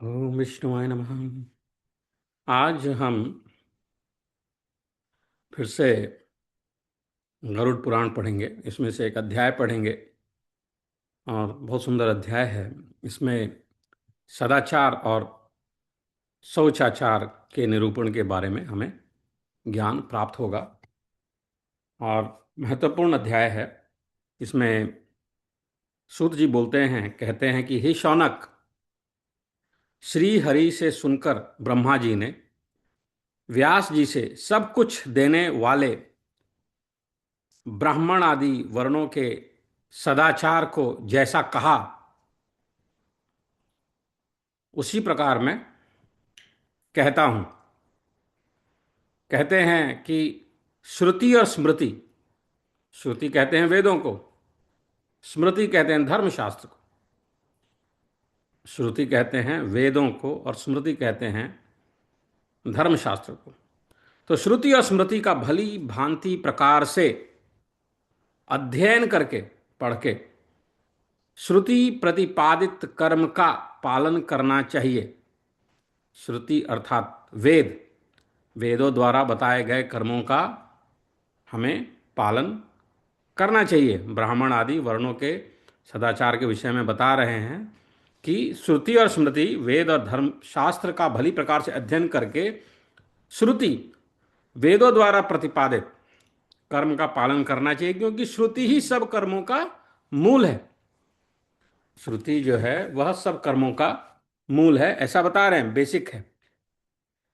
ओम विष्णुवाय नमः। आज हम फिर से गरुड़ पुराण पढ़ेंगे। इसमें से एक अध्याय पढ़ेंगे और बहुत सुंदर अध्याय है। इसमें सदाचार और शौचाचार के निरूपण के बारे में हमें ज्ञान प्राप्त होगा और महत्वपूर्ण अध्याय है। इसमें सूत जी बोलते हैं, कहते हैं कि हे शौनक, श्री हरि से सुनकर ब्रह्मा जी ने व्यास जी से सब कुछ देने वाले ब्राह्मण आदि वर्णों के सदाचार को जैसा कहा, उसी प्रकार मैं कहता हूं। कहते हैं कि श्रुति और स्मृति, श्रुति कहते हैं वेदों को, स्मृति कहते हैं धर्मशास्त्र को। श्रुति कहते हैं वेदों को और स्मृति कहते हैं धर्मशास्त्र को। तो श्रुति और स्मृति का भली भांति प्रकार से अध्ययन करके, पढ़ के, श्रुति प्रतिपादित कर्म का पालन करना चाहिए। श्रुति अर्थात वेद, वेदों द्वारा बताए गए कर्मों का हमें पालन करना चाहिए। ब्राह्मण आदि वर्णों के सदाचार के विषय में बता रहे हैं कि श्रुति और स्मृति, वेद और धर्म शास्त्र का भली प्रकार से अध्ययन करके श्रुति, वेदों द्वारा प्रतिपादित कर्म का पालन करना चाहिए, क्योंकि श्रुति ही सब कर्मों का मूल है। श्रुति जो है वह सब कर्मों का मूल है, ऐसा बता रहे हैं, बेसिक है।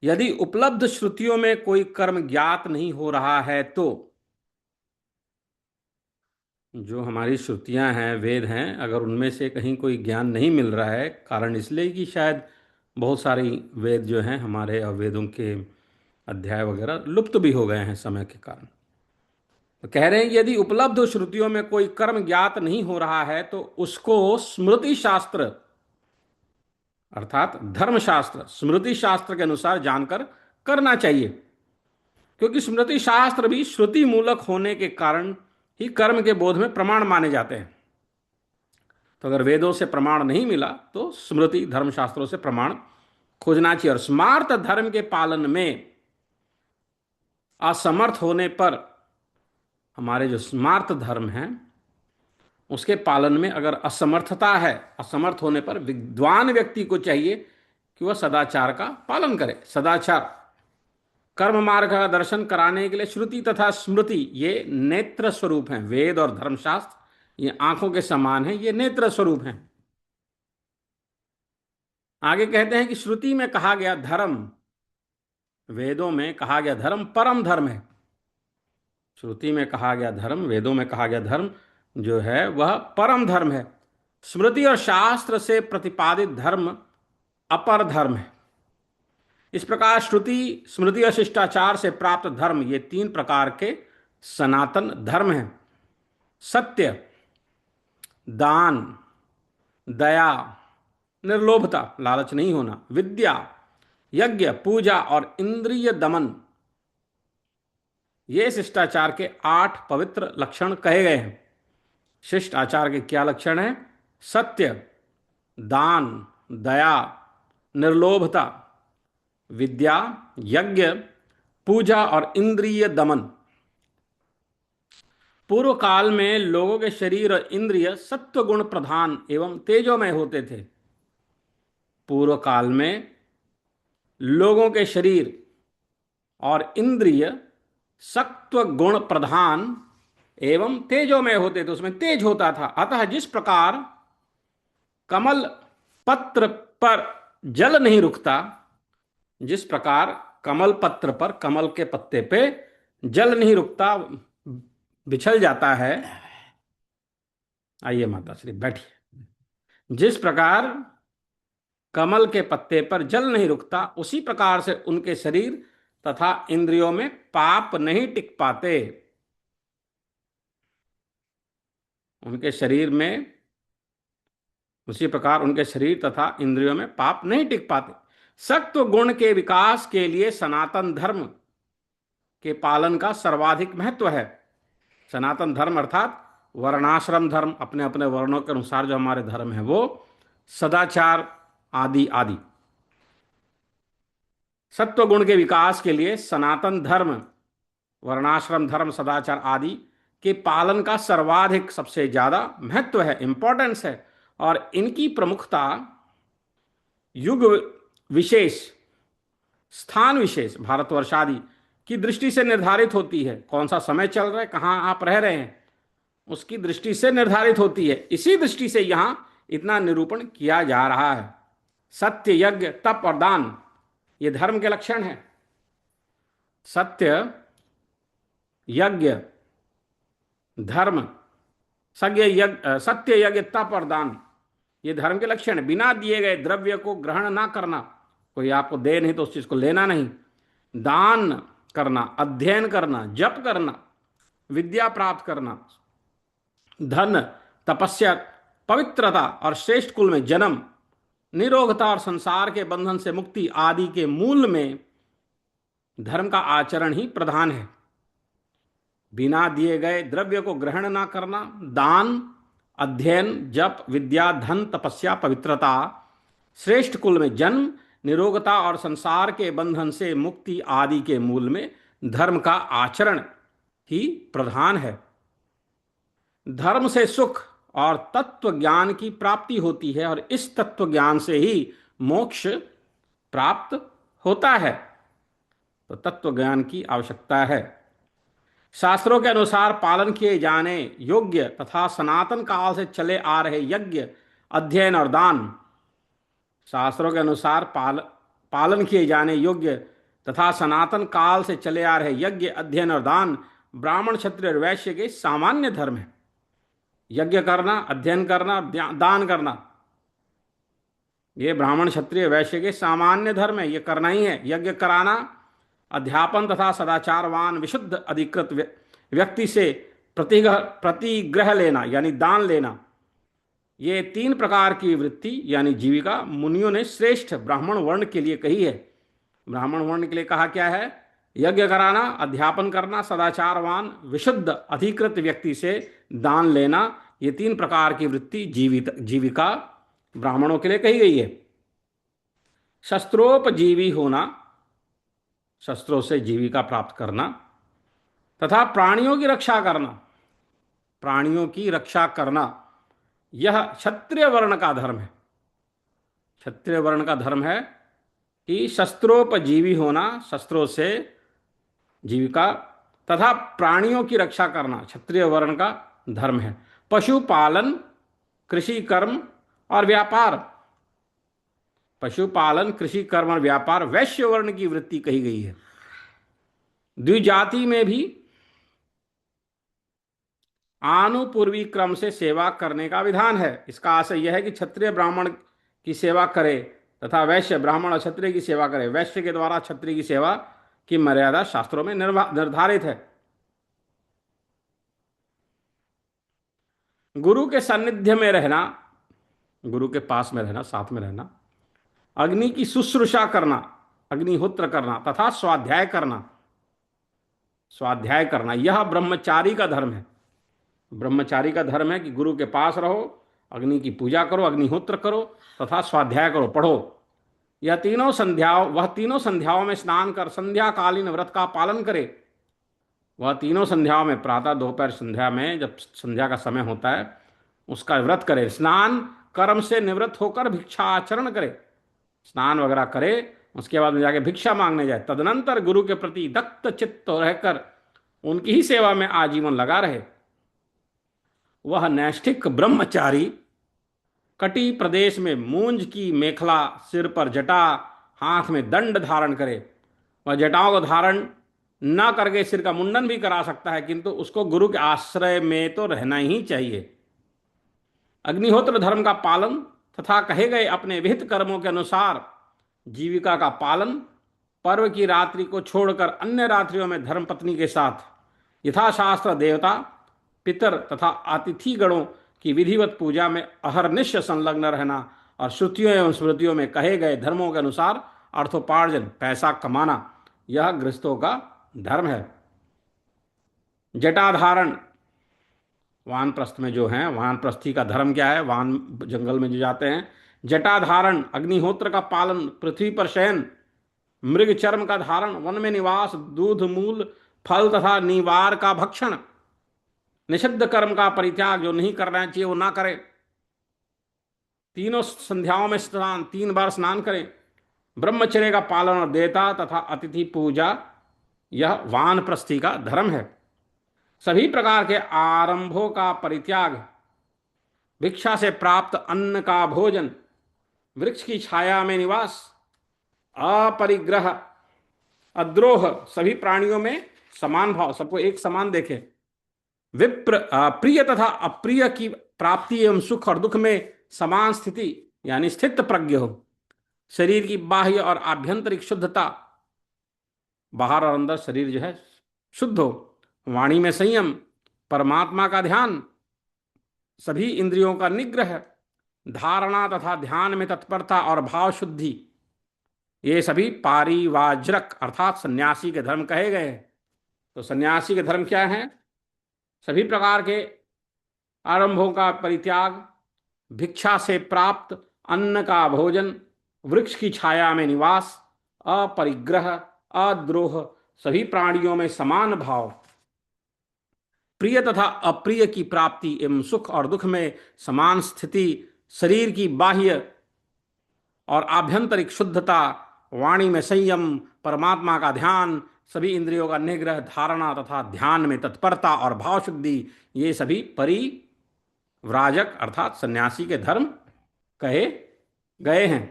यदि उपलब्ध श्रुतियों में कोई कर्म ज्ञात नहीं हो रहा है तो, जो हमारी श्रुतियां हैं, वेद हैं, अगर उनमें से कहीं कोई ज्ञान नहीं मिल रहा है, कारण इसलिए कि शायद बहुत सारी वेद जो हैं हमारे, और वेदों के अध्याय वगैरह लुप्त भी हो गए हैं समय के कारण। तो कह रहे हैं कि यदि उपलब्ध श्रुतियों में कोई कर्म ज्ञात नहीं हो रहा है तो उसको स्मृति शास्त्र अर्थात धर्मशास्त्र, स्मृति शास्त्र के अनुसार जानकर करना चाहिए, क्योंकि स्मृति शास्त्र भी श्रुति मूलक होने के कारण ही कर्म के बोध में प्रमाण माने जाते हैं। तो अगर वेदों से प्रमाण नहीं मिला तो स्मृति धर्मशास्त्रों से प्रमाण खोजना चाहिए। और स्मार्त धर्म के पालन में असमर्थ होने पर, हमारे जो स्मार्त धर्म हैं उसके पालन में अगर असमर्थता है, असमर्थ होने पर विद्वान व्यक्ति को चाहिए कि वह सदाचार का पालन करे। सदाचार कर्म मार्ग का दर्शन कराने के लिए श्रुति तथा स्मृति ये नेत्र स्वरूप हैं। वेद और धर्मशास्त्र ये आंखों के समान हैं, ये नेत्र स्वरूप हैं। आगे कहते हैं कि श्रुति में कहा गया धर्म, वेदों में कहा गया धर्म परम धर्म है। श्रुति में कहा गया धर्म, वेदों में कहा गया धर्म जो है वह परम धर्म है। स्मृति और शास्त्र से प्रतिपादित धर्म अपर धर्म है। इस प्रकार श्रुति, स्मृति और शिष्टाचार से प्राप्त धर्म ये तीन प्रकार के सनातन धर्म हैं। सत्य, दान, दया, निर्लोभता, लालच नहीं होना, विद्या, यज्ञ, पूजा और इंद्रिय दमन, ये शिष्टाचार के 8 पवित्र लक्षण कहे गए हैं। शिष्ट आचार के क्या लक्षण हैं? सत्य, दान, दया, निर्लोभता, विद्या, यज्ञ, पूजा और इंद्रिय दमन। पूर्व काल में लोगों के शरीर और इंद्रिय सत्व गुण प्रधान एवं तेजोमय होते थे। पूर्व काल में लोगों के शरीर और इंद्रिय सत्व गुण प्रधान एवं तेजोमय होते थे, उसमें तेज होता था। अतः जिस प्रकार कमल पत्र पर जल नहीं रुकता, जिस प्रकार कमल पत्र पर, कमल के पत्ते पे जल नहीं रुकता, बिछल जाता है। आइए माता श्री बैठिए। जिस प्रकार कमल के पत्ते पर जल नहीं रुकता, उसी प्रकार से उनके शरीर तथा इंद्रियों में पाप नहीं टिक पाते। उनके शरीर में, उसी प्रकार उनके शरीर तथा इंद्रियों में पाप नहीं टिक पाते। सत्व गुण के विकास के लिए सनातन धर्म के पालन का सर्वाधिक महत्व है। सनातन धर्म अर्थात वर्णाश्रम धर्म, अपने अपने वर्णों के अनुसार जो हमारे धर्म है वो, सदाचार आदि आदि, सत्व गुण के विकास के लिए सनातन धर्म, वर्णाश्रम धर्म, सदाचार आदि के पालन का सर्वाधिक, सबसे ज्यादा महत्व है, इंपॉर्टेंस है। और इनकी प्रमुखता युग विशेष, स्थान विशेष, भारतवर्ष आदि की दृष्टि से निर्धारित होती है। कौन सा समय चल रहा है, कहाँ आप रह रहे हैं, उसकी दृष्टि से निर्धारित होती है। इसी दृष्टि से यहां इतना निरूपण किया जा रहा है। सत्य, यज्ञ, तप और दान ये धर्म के लक्षण हैं। सत्य, यज्ञ, धर्म, सत्य, यज्ञ, तप और दान ये धर्म के लक्षण है। बिना दिए गए द्रव्य को ग्रहण ना करना, कोई आपको दे नहीं तो उस चीज को लेना नहीं। दान करना, अध्ययन करना, जप करना, विद्या प्राप्त करना, धन, तपस्या, पवित्रता और श्रेष्ठ कुल में जन्म, निरोगता और संसार के बंधन से मुक्ति आदि के मूल में धर्म का आचरण ही प्रधान है। बिना दिए गए द्रव्य को ग्रहण ना करना, दान, अध्ययन, जप, विद्या, धन, तपस्या, पवित्रता, श्रेष्ठ कुल में जन्म, निरोगता और संसार के बंधन से मुक्ति आदि के मूल में धर्म का आचरण ही प्रधान है। धर्म से सुख और तत्व ज्ञान की प्राप्ति होती है और इस तत्व ज्ञान से ही मोक्ष प्राप्त होता है। तो तत्व ज्ञान की आवश्यकता है। शास्त्रों के अनुसार पालन किए जाने योग्य तथा सनातन काल से चले आ रहे यज्ञ, अध्ययन और दान, शास्त्रों के अनुसार पालन किए जाने योग्य तथा सनातन काल से चले आ रहे यज्ञ, अध्ययन और दान ब्राह्मण, क्षत्रिय और वैश्य के सामान्य धर्म है। यज्ञ करना, अध्ययन करना, दान करना, ये ब्राह्मण, क्षत्रिय, वैश्य के सामान्य धर्म है, ये करना ही है। यज्ञ कराना, अध्यापन तथा सदाचारवान विशुद्ध अधिकृत व्यक्ति से प्रतिग्रह लेना यानी दान लेना, ये 3 प्रकार की वृत्ति यानी जीविका मुनियों ने श्रेष्ठ ब्राह्मण वर्ण के लिए कही है। ब्राह्मण वर्ण के लिए कहा क्या है? यज्ञ कराना, अध्यापन करना, सदाचारवान विशुद्ध अधिकृत व्यक्ति से दान लेना, ये 3 प्रकार की वृत्ति जीविका ब्राह्मणों के लिए कही गई है। शस्त्रोपजीवी होना, शस्त्रों से जीविका प्राप्त करना, तथा प्राणियों की रक्षा करना, प्राणियों की रक्षा करना, यह क्षत्रिय वर्ण का धर्म है। क्षत्रिय वर्ण का धर्म है कि शस्त्रोपजीवी होना, शस्त्रों से जीविका, तथा प्राणियों की रक्षा करना क्षत्रिय वर्ण का धर्म है। पशुपालन, कृषि कर्म और व्यापार, पशुपालन, कृषि कर्म और व्यापार वैश्य वर्ण की वृत्ति कही गई है। द्विजाति में भी आनुपूर्वी क्रम से सेवा करने का विधान है। इसका आशय यह है कि क्षत्रिय ब्राह्मण की सेवा करे तथा वैश्य ब्राह्मण और क्षत्रिय की सेवा करे। वैश्य के द्वारा क्षत्रिय की सेवा की मर्यादा शास्त्रों में निर्धारित है। गुरु के सानिध्य में रहना, गुरु के पास में रहना, साथ में रहना, अग्नि की शुश्रूषा करना, अग्निहोत्र करना तथा स्वाध्याय करना, स्वाध्याय करना, यह ब्रह्मचारी का धर्म है। ब्रह्मचारी का धर्म है कि गुरु के पास रहो, अग्नि की पूजा करो, अग्निहोत्र करो तथा स्वाध्याय करो, पढ़ो। यह तीनों संध्याओं, वह तीनों संध्याओं में स्नान कर संध्याकालीन व्रत का पालन करे। वह तीनों संध्याओं में, प्रातः, दोपहर, संध्या में, जब संध्या का समय होता है उसका व्रत करे। स्नान कर्म से निवृत्त होकर भिक्षा आचरण करे, स्नान वगैरह करे, उसके बाद में जाके भिक्षा मांगने जाए। तदनंतर गुरु के प्रति दत्त चित्त रहकर उनकी ही सेवा में आजीवन लगा रहे। वह नैष्ठिक ब्रह्मचारी कटी प्रदेश में मूंज की मेखला, सिर पर जटा, हाथ में दंड धारण करे। वह जटाओं को धारण न करके सिर का मुंडन भी करा सकता है, किंतु उसको गुरु के आश्रय में तो रहना ही चाहिए। अग्निहोत्र धर्म का पालन तथा कहे गए अपने विहित कर्मों के अनुसार जीविका का पालन, पर्व की रात्रि को छोड़कर अन्य रात्रियों में धर्मपत्नी के साथ यथाशास्त्र देवता, पितर तथा अतिथि गणों की विधिवत पूजा में अहर्निश संलग्न रहना और श्रुतियों एवं स्मृतियों में कहे गए धर्मों के अनुसार अर्थोपार्जन, पैसा कमाना, यह गृहस्थों का धर्म है। जटाधारण, वानप्रस्थ में जो है, वानप्रस्थी का धर्म क्या है? वान जंगल में जो जाते हैं, जटाधारण, अग्निहोत्र का पालन, पृथ्वी पर शयन, मृग चर्म का धारण, वन में निवास, दूध मूल फल तथा निवार का भक्षण, निषिद्ध कर्म का परित्याग, जो नहीं करना चाहिए वो ना करे, तीनों संध्याओं में स्नान, 3 बार स्नान करें, ब्रह्मचर्य का पालन और देवता तथा अतिथि पूजा, यह वानप्रस्थी का धर्म है। सभी प्रकार के आरंभों का परित्याग, भिक्षा से प्राप्त अन्न का भोजन, वृक्ष की छाया में निवास, अपरिग्रह, अद्रोह, सभी प्राणियों में समान भाव, सबको एक समान देखे, विप्र प्रिय तथा अप्रिय की प्राप्ति एवं सुख और दुख में समान स्थिति यानी स्थित प्रज्ञ हो, शरीर की बाह्य और आभ्यंतरिक शुद्धता, बाहर और अंदर शरीर जो है शुद्ध हो, वाणी में संयम, परमात्मा का ध्यान, सभी इंद्रियों का निग्रह, धारणा तथा ध्यान में तत्परता और भाव शुद्धि, ये सभी पारिवाज्रक अर्थात सन्यासी के धर्म कहे गए हैं। तो सन्यासी के धर्म क्या है? सभी प्रकार के आरंभों का परित्याग, भिक्षा से प्राप्त अन्न का भोजन, वृक्ष की छाया में निवास, अपरिग्रह, अद्रोह, सभी प्राणियों में समान भाव, प्रिय तथा अप्रिय की प्राप्ति एवं सुख और दुख में समान स्थिति, शरीर की बाह्य और आभ्यंतरिक शुद्धता, वाणी में संयम, परमात्मा का ध्यान, सभी इंद्रियों का निग्रह, धारणा तथा ध्यान में तत्परता और भाव शुद्धि, ये सभी परिव्राजक अर्थात सन्यासी के धर्म कहे गए हैं।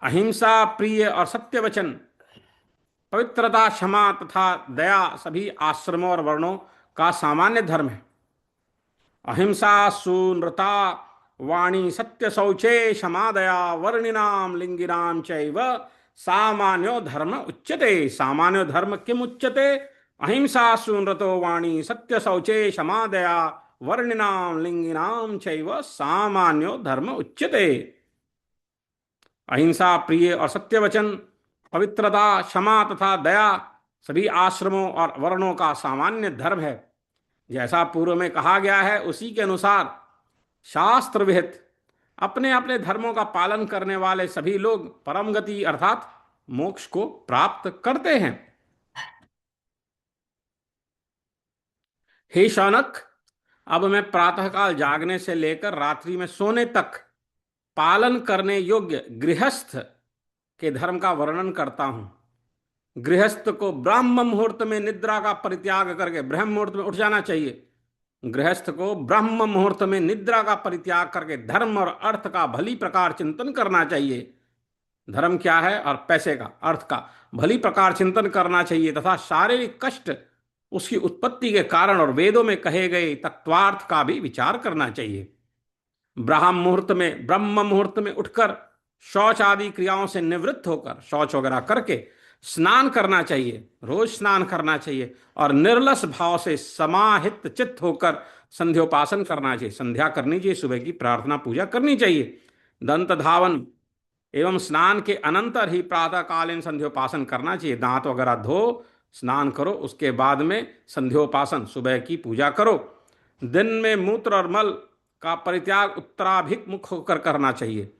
अहिंसा, प्रिय और सत्य वचन, पवित्रता, क्षमा तथा दया सभी आश्रमों और वर्णों का सामान्य धर्म है। अहिंसा, सुनृता, वाणी, सत्य, शौचे, क्षमा, दया, वर्णिनाम लिंगिनाम चैव सामान्यो धर्म उच्यते। सामान्यो धर्म किम उच्यते? अहिंसा, सुनृतो, वाणी, सत्य, शौचे, क्षमा, दया, वर्णिनाम लिंगिनाम चैव सामान्यो धर्म उच्यते। अहिंसा, प्रिय और सत्य वचन, पवित्रता, क्षमा तथा दया सभी आश्रमों और वर्णों का सामान्य धर्म है। जैसा पूर्व में कहा गया है उसी के अनुसार शास्त्र विहित अपने अपने धर्मों का पालन करने वाले सभी लोग परम गति अर्थात मोक्ष को प्राप्त करते हैं। हे शौनक, अब मैं प्रातःकाल जागने से लेकर रात्रि में सोने तक पालन करने योग्य गृहस्थ के धर्म का वर्णन करता हूं। गृहस्थ को ब्राह्म मुहूर्त में निद्रा का परित्याग करके, ब्रह्म मुहूर्त में उठ जाना चाहिए, गृहस्थ को ब्रह्म मुहूर्त में निद्रा का परित्याग करके धर्म और अर्थ का भली प्रकार चिंतन करना चाहिए। धर्म क्या है और पैसे का, अर्थ का भली प्रकार चिंतन करना चाहिए तथा शारीरिक कष्ट, उसकी उत्पत्ति के कारण और वेदों में कहे गए तत्वार्थ का भी विचार करना चाहिए। ब्रह्म मुहूर्त में उठकर शौच आदि क्रियाओं से निवृत्त होकर, शौच वगैरह करके स्नान करना चाहिए, रोज स्नान करना चाहिए और निर्लस भाव से समाहित चित्त होकर संध्योपासन करना चाहिए। संध्या करनी चाहिए, सुबह की प्रार्थना पूजा करनी चाहिए। दंत धावन एवं स्नान के अनंतर ही प्रातःकालीन संध्योपासन करना चाहिए। दांत वगैरह धो, स्नान करो, उसके बाद में संध्योपासन, सुबह की पूजा करो। दिन में मूत्र और मल का परित्याग उत्तराभिमुख होकर करना चाहिए।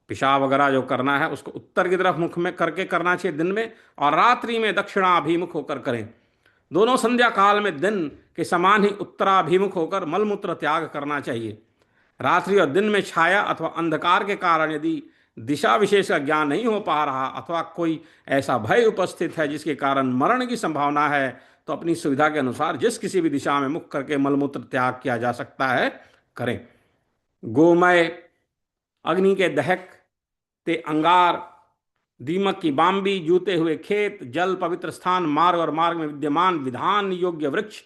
पेशाब वगैरह जो करना है उसको उत्तर की तरफ मुख में करके करना चाहिए दिन में, और रात्रि में दक्षिणाभिमुख होकर करें। दोनों संध्या काल में दिन के समान ही उत्तराभिमुख होकर मलमूत्र त्याग करना चाहिए। रात्रि और दिन में छाया अथवा अंधकार के कारण यदि दिशा विशेष का ज्ञान नहीं हो पा रहा अथवा कोई ऐसा भय उपस्थित है जिसके कारण मरण की संभावना है, तो अपनी सुविधा के अनुसार जिस किसी भी दिशा में मुख करके मलमूत्र त्याग किया जा सकता है, करें। गोमय, अग्नि के दहक ते अंगार, दीमक की बाम्बी, जूते हुए खेत, जल, पवित्र स्थान, मार्ग और मार्ग में विद्यमान विधान योग्य वृक्ष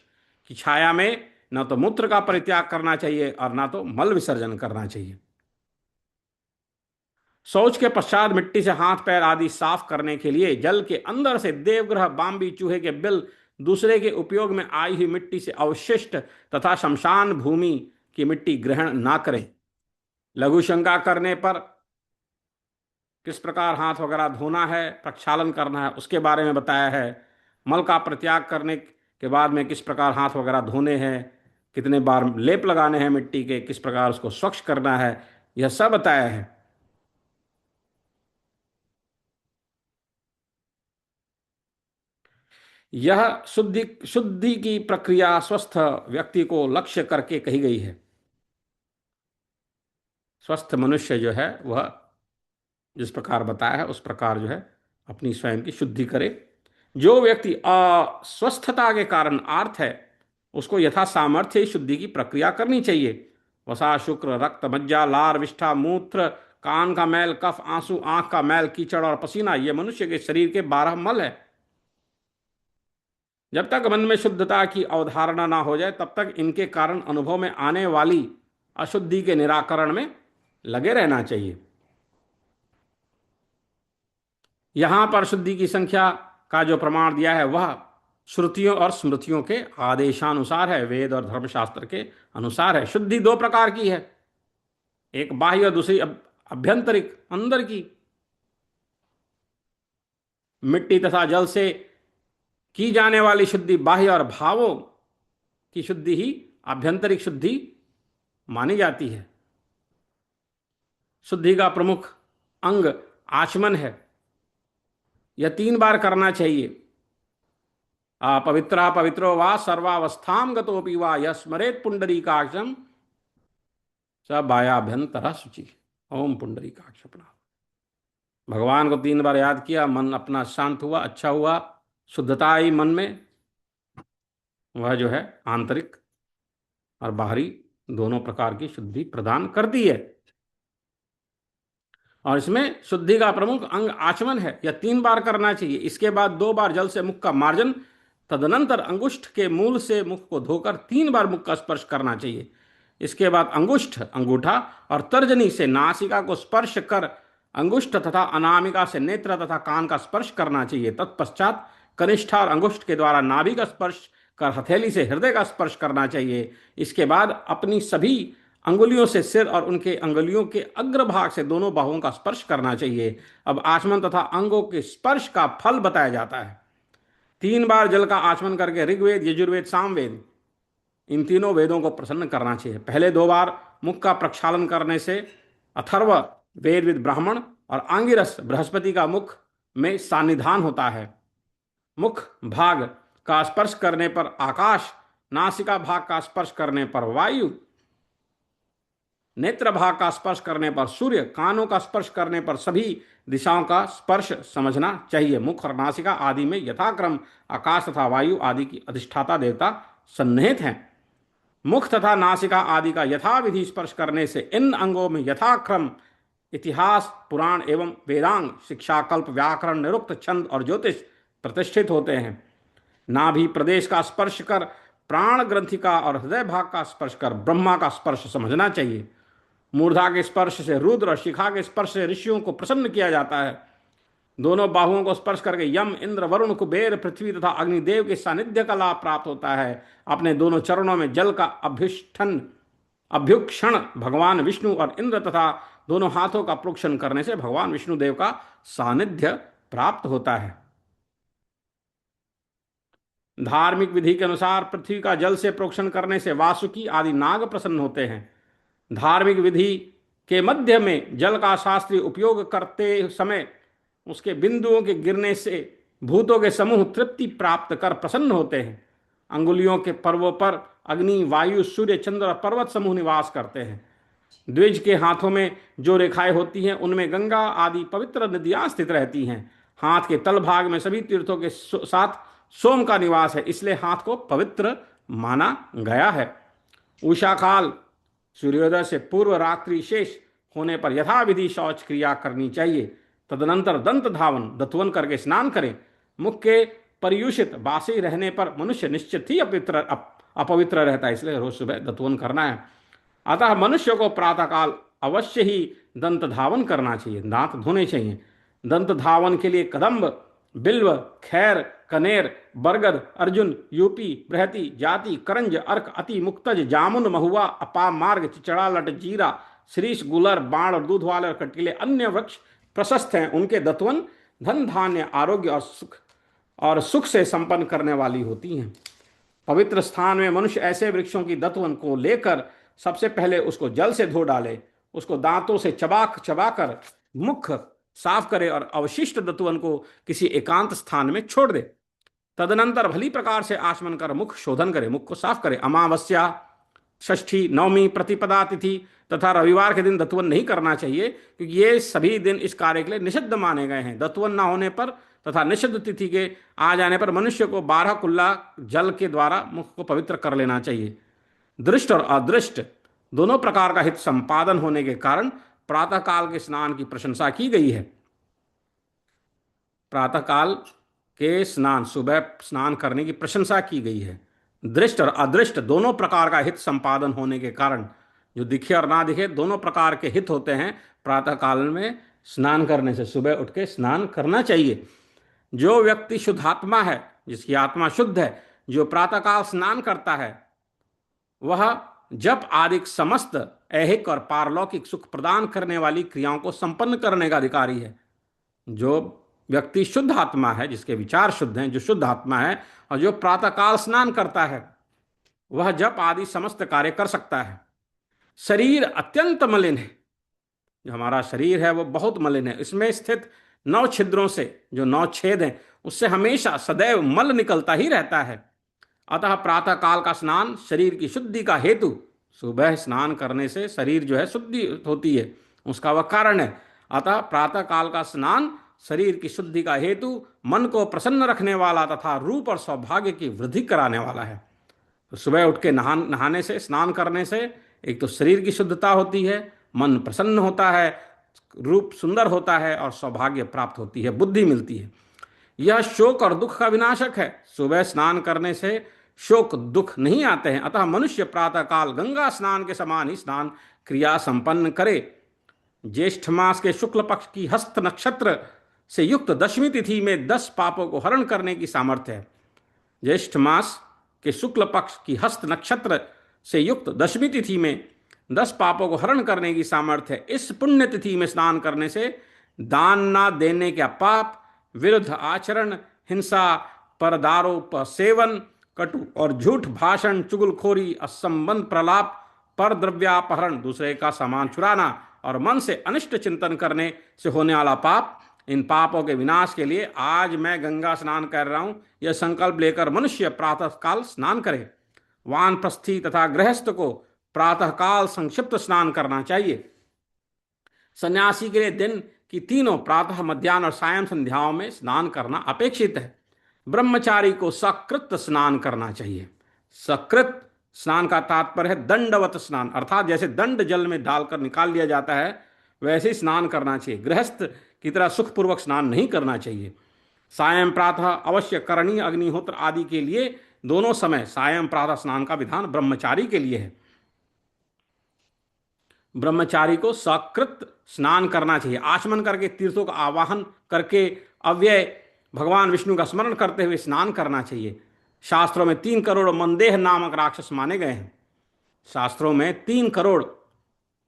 की छाया में न तो मूत्र का परित्याग करना चाहिए और न तो मल विसर्जन करना चाहिए। शौच के पश्चात मिट्टी से हाथ पैर आदि साफ करने के लिए जल के अंदर से देवग्रह, बाम्बी, चूहे के बिल, दूसरे के उपयोग में आई हुई मिट्टी से अवशिष्ट तथा शमशान भूमि की मिट्टी ग्रहण ना करें। लघु शंका करने पर किस प्रकार हाथ वगैरह धोना है, प्रक्षालन करना है, उसके बारे में बताया है। मल का परित्याग करने के बाद में किस प्रकार हाथ वगैरह धोने हैं, कितने बार लेप लगाने हैं मिट्टी के, किस प्रकार उसको स्वच्छ करना है, यह सब बताया है। यह शुद्धि शुद्धि की प्रक्रिया स्वस्थ व्यक्ति को लक्ष्य करके कही गई है। स्वस्थ मनुष्य जो है वह जिस प्रकार बताया है उस प्रकार जो है अपनी स्वयं की शुद्धि करे। जो व्यक्ति अस्वस्थता के कारण आर्त है उसको यथा सामर्थ्य ही शुद्धि की प्रक्रिया करनी चाहिए। वसा, शुक्र, रक्त, मज्जा, लार, विष्ठा, मूत्र, कान का मैल, कफ, आंसू, आंख का मैल, कीचड़ और पसीना ये मनुष्य के शरीर के 12 मल है। जब तक मन में शुद्धता की अवधारणा ना हो जाए तब तक इनके कारण अनुभव में आने वाली अशुद्धि के निराकरण में लगे रहना चाहिए। यहां पर शुद्धि की संख्या का जो प्रमाण दिया है वह श्रुतियों और स्मृतियों के आदेशानुसार है, वेद और धर्मशास्त्र के अनुसार है। शुद्धि दो प्रकार की है, एक बाह्य और दूसरी अभ्यंतरिक अंदर की। मिट्टी तथा जल से की जाने वाली शुद्धि बाह्य और भावों की शुद्धि ही आभ्यंतरिक शुद्धि मानी जाती है। शुद्धि का प्रमुख अंग आचमन है। यह 3 बार करना चाहिए। पवित्रा पवित्रो वा सर्वावस्थाम गतोपि वा यह स्मरेत पुंडरीकाक्षम स बायाभ्यंतर शुचि। ओम पुंडरीकाक्ष प्रणाम। भगवान को 3 बार याद किया, मन अपना शांत हुआ, अच्छा हुआ, शुद्धता आई मन में। वह जो है आंतरिक और बाहरी दोनों प्रकार की शुद्धि प्रदान करती है। और इसमें शुद्धि का प्रमुख अंग आचमन है। यह 3 बार करना चाहिए। इसके बाद 2 बार जल से मुख का मार्जन, तदनंतर अंगुष्ठ के मूल से मुख को धोकर 3 बार मुख का स्पर्श करना चाहिए। इसके बाद अंगुष्ठ, अंगूठा और तर्जनी से नासिका को स्पर्श कर अंगुष्ठ तथा अनामिका से नेत्र तथा कान का स्पर्श करना चाहिए। तत्पश्चात कनिष्ठा और अंगुष्ठ के द्वारा नाभि का स्पर्श कर हथेली से हृदय का स्पर्श करना चाहिए। इसके बाद अपनी सभी अंगुलियों से सिर और उनके अंगुलियों के अग्रभाग से दोनों बाहुओं का स्पर्श करना चाहिए। अब आचमन तथा अंगों के स्पर्श का फल बताया जाता है। 3 बार जल का आचमन करके ऋग्वेद, यजुर्वेद, सामवेद इन तीनों वेदों को प्रसन्न करना चाहिए। पहले 2 बार मुख का प्रक्षालन करने से अथर्व वेद विद ब्राह्मण और आंगिरस बृहस्पति का मुख में सानिधान होता है। मुख भाग का स्पर्श करने पर आकाश, नासिका भाग का स्पर्श करने पर वायु, नेत्र भाग का स्पर्श करने पर सूर्य, कानों का स्पर्श करने पर सभी दिशाओं का स्पर्श समझना चाहिए। मुख और नासिका आदि में यथाक्रम आकाश तथा वायु आदि की अधिष्ठाता देवता सन्निहित हैं। मुख तथा नासिका आदि का यथाविधि स्पर्श करने से इन अंगों में यथाक्रम इतिहास, पुराण एवं वेदांग, शिक्षा, कल्प, व्याकरण, निरुक्त, छंद और ज्योतिष प्रतिष्ठित होते हैं। नाभि प्रदेश का स्पर्श कर प्राण ग्रंथि का और हृदय भाग का स्पर्श कर ब्रह्मा का स्पर्श समझना चाहिए। मूर्धा के स्पर्श से रुद्र और शिखा के स्पर्श से ऋषियों को प्रसन्न किया जाता है। दोनों बाहुओं को स्पर्श करके यम, इंद्र, वरुण, कुबेर, पृथ्वी तथा अग्निदेव के सानिध्य का लाभ प्राप्त होता है। अपने दोनों चरणों में जल का अभ्युक्षण भगवान विष्णु और इंद्र तथा दोनों हाथों का प्रोक्षण करने से भगवान विष्णु देव का सानिध्य प्राप्त होता है। धार्मिक विधि के अनुसार पृथ्वी का जल से प्रोक्षण करने से वासुकी आदि नाग प्रसन्न होते हैं। धार्मिक विधि के मध्य में जल का शास्त्रीय उपयोग करते समय उसके बिंदुओं के गिरने से भूतों के समूह तृप्ति प्राप्त कर प्रसन्न होते हैं। अंगुलियों के पर्वों पर अग्नि, वायु, सूर्य, चंद्र और पर्वत समूह निवास करते हैं। द्विज के हाथों में जो रेखाएं होती हैं उनमें गंगा आदि पवित्र नदियां स्थित रहती हैं। हाथ के तल भाग में सभी तीर्थों के साथ सोम का निवास है, इसलिए हाथ को पवित्र माना गया है। उषा काल सूर्योदय से पूर्व रात्रि शेष होने पर यथाविधि शौच क्रिया करनी चाहिए। तदनंतर दंत धावन, दतवन करके स्नान करें। मुख के पर्यूषित बासी रहने पर मनुष्य निश्चित ही अपवित्र रहता है, इसलिए रोज सुबह दतवन करना है। अतः मनुष्य को प्रातःकाल अवश्य ही दंत धावन करना चाहिए, दांत धोने चाहिए। दंत धावन के लिए कदम्ब, बिल्व, खैर, कनेर, बरगद, अर्जुन, यूपी, बृहति, जाति, करंज, अर्क, अति, मुक्तज, जामुन, महुआ, अपाम मार्ग, चिचड़ा, लट, जीरा, शीरीष, गुलर, बाण और दूध वाले और कटीले अन्य वृक्ष प्रशस्त हैं। उनके दतवन धन, धान्य, आरोग्य और सुख से संपन्न करने वाली होती हैं। पवित्र स्थान में मनुष्य ऐसे वृक्षों की दतवन को लेकर सबसे पहले उसको जल से धो डाले, उसको दांतों से चबाकर मुख साफ करे और अवशिष्ट दतवन को किसी एकांत स्थान में छोड़ दे। तदनंतर भली प्रकार से आचमन कर मुख शोधन करे, मुख को साफ करे। अमावस्या, षष्ठी, नवमी, प्रतिपदा तिथि तथा रविवार के दिन दत्वन नहीं करना चाहिए, क्योंकि ये सभी दिन इस कार्य के लिए निषिद्ध माने गए हैं। दत्वन न होने पर तथा निषिद्ध तिथि के आ जाने पर मनुष्य को 12 कुल्ला जल के द्वारा मुख को पवित्र कर लेना चाहिए। दृष्ट और अदृष्ट दोनों प्रकार का हित संपादन होने के कारण प्रातःकाल के स्नान की प्रशंसा की गई है। प्रातःकाल के स्नान, सुबह स्नान करने की प्रशंसा की गई है। दृष्ट और अदृष्ट दोनों प्रकार का हित संपादन होने के कारण, जो दिखे और ना दिखे दोनों प्रकार के हित होते हैं, प्रातःकाल में स्नान करने से, सुबह उठ के स्नान करना चाहिए। जो व्यक्ति शुद्धात्मा है, जिसकी आत्मा शुद्ध है, जो प्रातःकाल स्नान करता है, वह जप आदि समस्त ऐहिक और पारलौकिक सुख प्रदान करने वाली क्रियाओं को संपन्न करने का अधिकारी है। जो व्यक्ति शुद्ध आत्मा है, जिसके विचार शुद्ध हैं, जो शुद्ध आत्मा है और जो प्रातःकाल स्नान करता है, वह जप आदि समस्त कार्य कर सकता है। शरीर अत्यंत मलिन है, जो हमारा शरीर है वो बहुत मलिन है। इसमें स्थित 9 छिद्रों से, जो 9 छेद हैं, उससे हमेशा सदैव मल निकलता ही रहता है। अतः प्रातःकाल का स्नान शरीर की शुद्धि का हेतु, सुबह स्नान करने से शरीर जो है शुद्धि होती है, उसका वह कारण है। अतः प्रातःकाल का स्नान शरीर की शुद्धि का हेतु, मन को प्रसन्न रखने वाला तथा रूप और सौभाग्य की वृद्धि कराने वाला है। तो सुबह उठ के नहाने से, स्नान करने से एक तो शरीर की शुद्धता होती है, मन प्रसन्न होता है, रूप सुंदर होता है और सौभाग्य प्राप्त होती है, बुद्धि मिलती है। यह शोक और दुख का विनाशक है। सुबह स्नान करने से शोक दुख नहीं आते हैं। अतः मनुष्य प्रातःकाल गंगा स्नान के समान ही स्नान क्रिया संपन्न करे। ज्येष्ठ मास के शुक्ल पक्ष की हस्त नक्षत्र से युक्त दशमी तिथि में 10 पापों को हरण करने की सामर्थ्य है। ज्येष्ठ मास के शुक्ल पक्ष की हस्त नक्षत्र से युक्त दशमी तिथि में 10 पापों को हरण करने की सामर्थ्य है। इस पुण्य तिथि में स्नान करने से दान ना देने का पाप, विरुद्ध आचरण, हिंसा, परदारोप सेवन, कटु और झूठ भाषण, चुगलखोरी, असंबंध प्रलाप, पर द्रव्यापहरण, दूसरे का सामान चुराना और मन से अनिष्ट चिंतन करने से होने वाला पाप, इन पापों के विनाश के लिए आज मैं गंगा स्नान कर रहा हूं, यह संकल्प लेकर मनुष्य प्रातःकाल स्नान करे। वानप्रस्थी तथा गृहस्थ को प्रातःकाल संक्षिप्त स्नान करना चाहिए। सन्यासी के लिए दिन की तीनों प्रातः, मध्याह्न और सायं संध्याओं में स्नान करना अपेक्षित है। ब्रह्मचारी को सकृत स्नान करना चाहिए। सकृत स्नान का तात्पर्य है दंडवत स्नान, अर्थात जैसे दंड जल में डालकर निकाल लिया जाता है वैसे ही स्नान करना चाहिए। गृहस्थ की तरह सुखपूर्वक स्नान नहीं करना चाहिए। सायं प्रातः अवश्य करणीय अग्निहोत्र आदि के लिए दोनों समय सायं प्रातः स्नान का विधान ब्रह्मचारी के लिए है। ब्रह्मचारी को सकृत स्नान करना चाहिए। आचमन करके, तीर्थों का आवाहन करके, अव्यय भगवान विष्णु का स्मरण करते हुए स्नान करना चाहिए। शास्त्रों में 3 करोड़ मंदेह नामक राक्षस माने गए हैं। शास्त्रों में 3 करोड़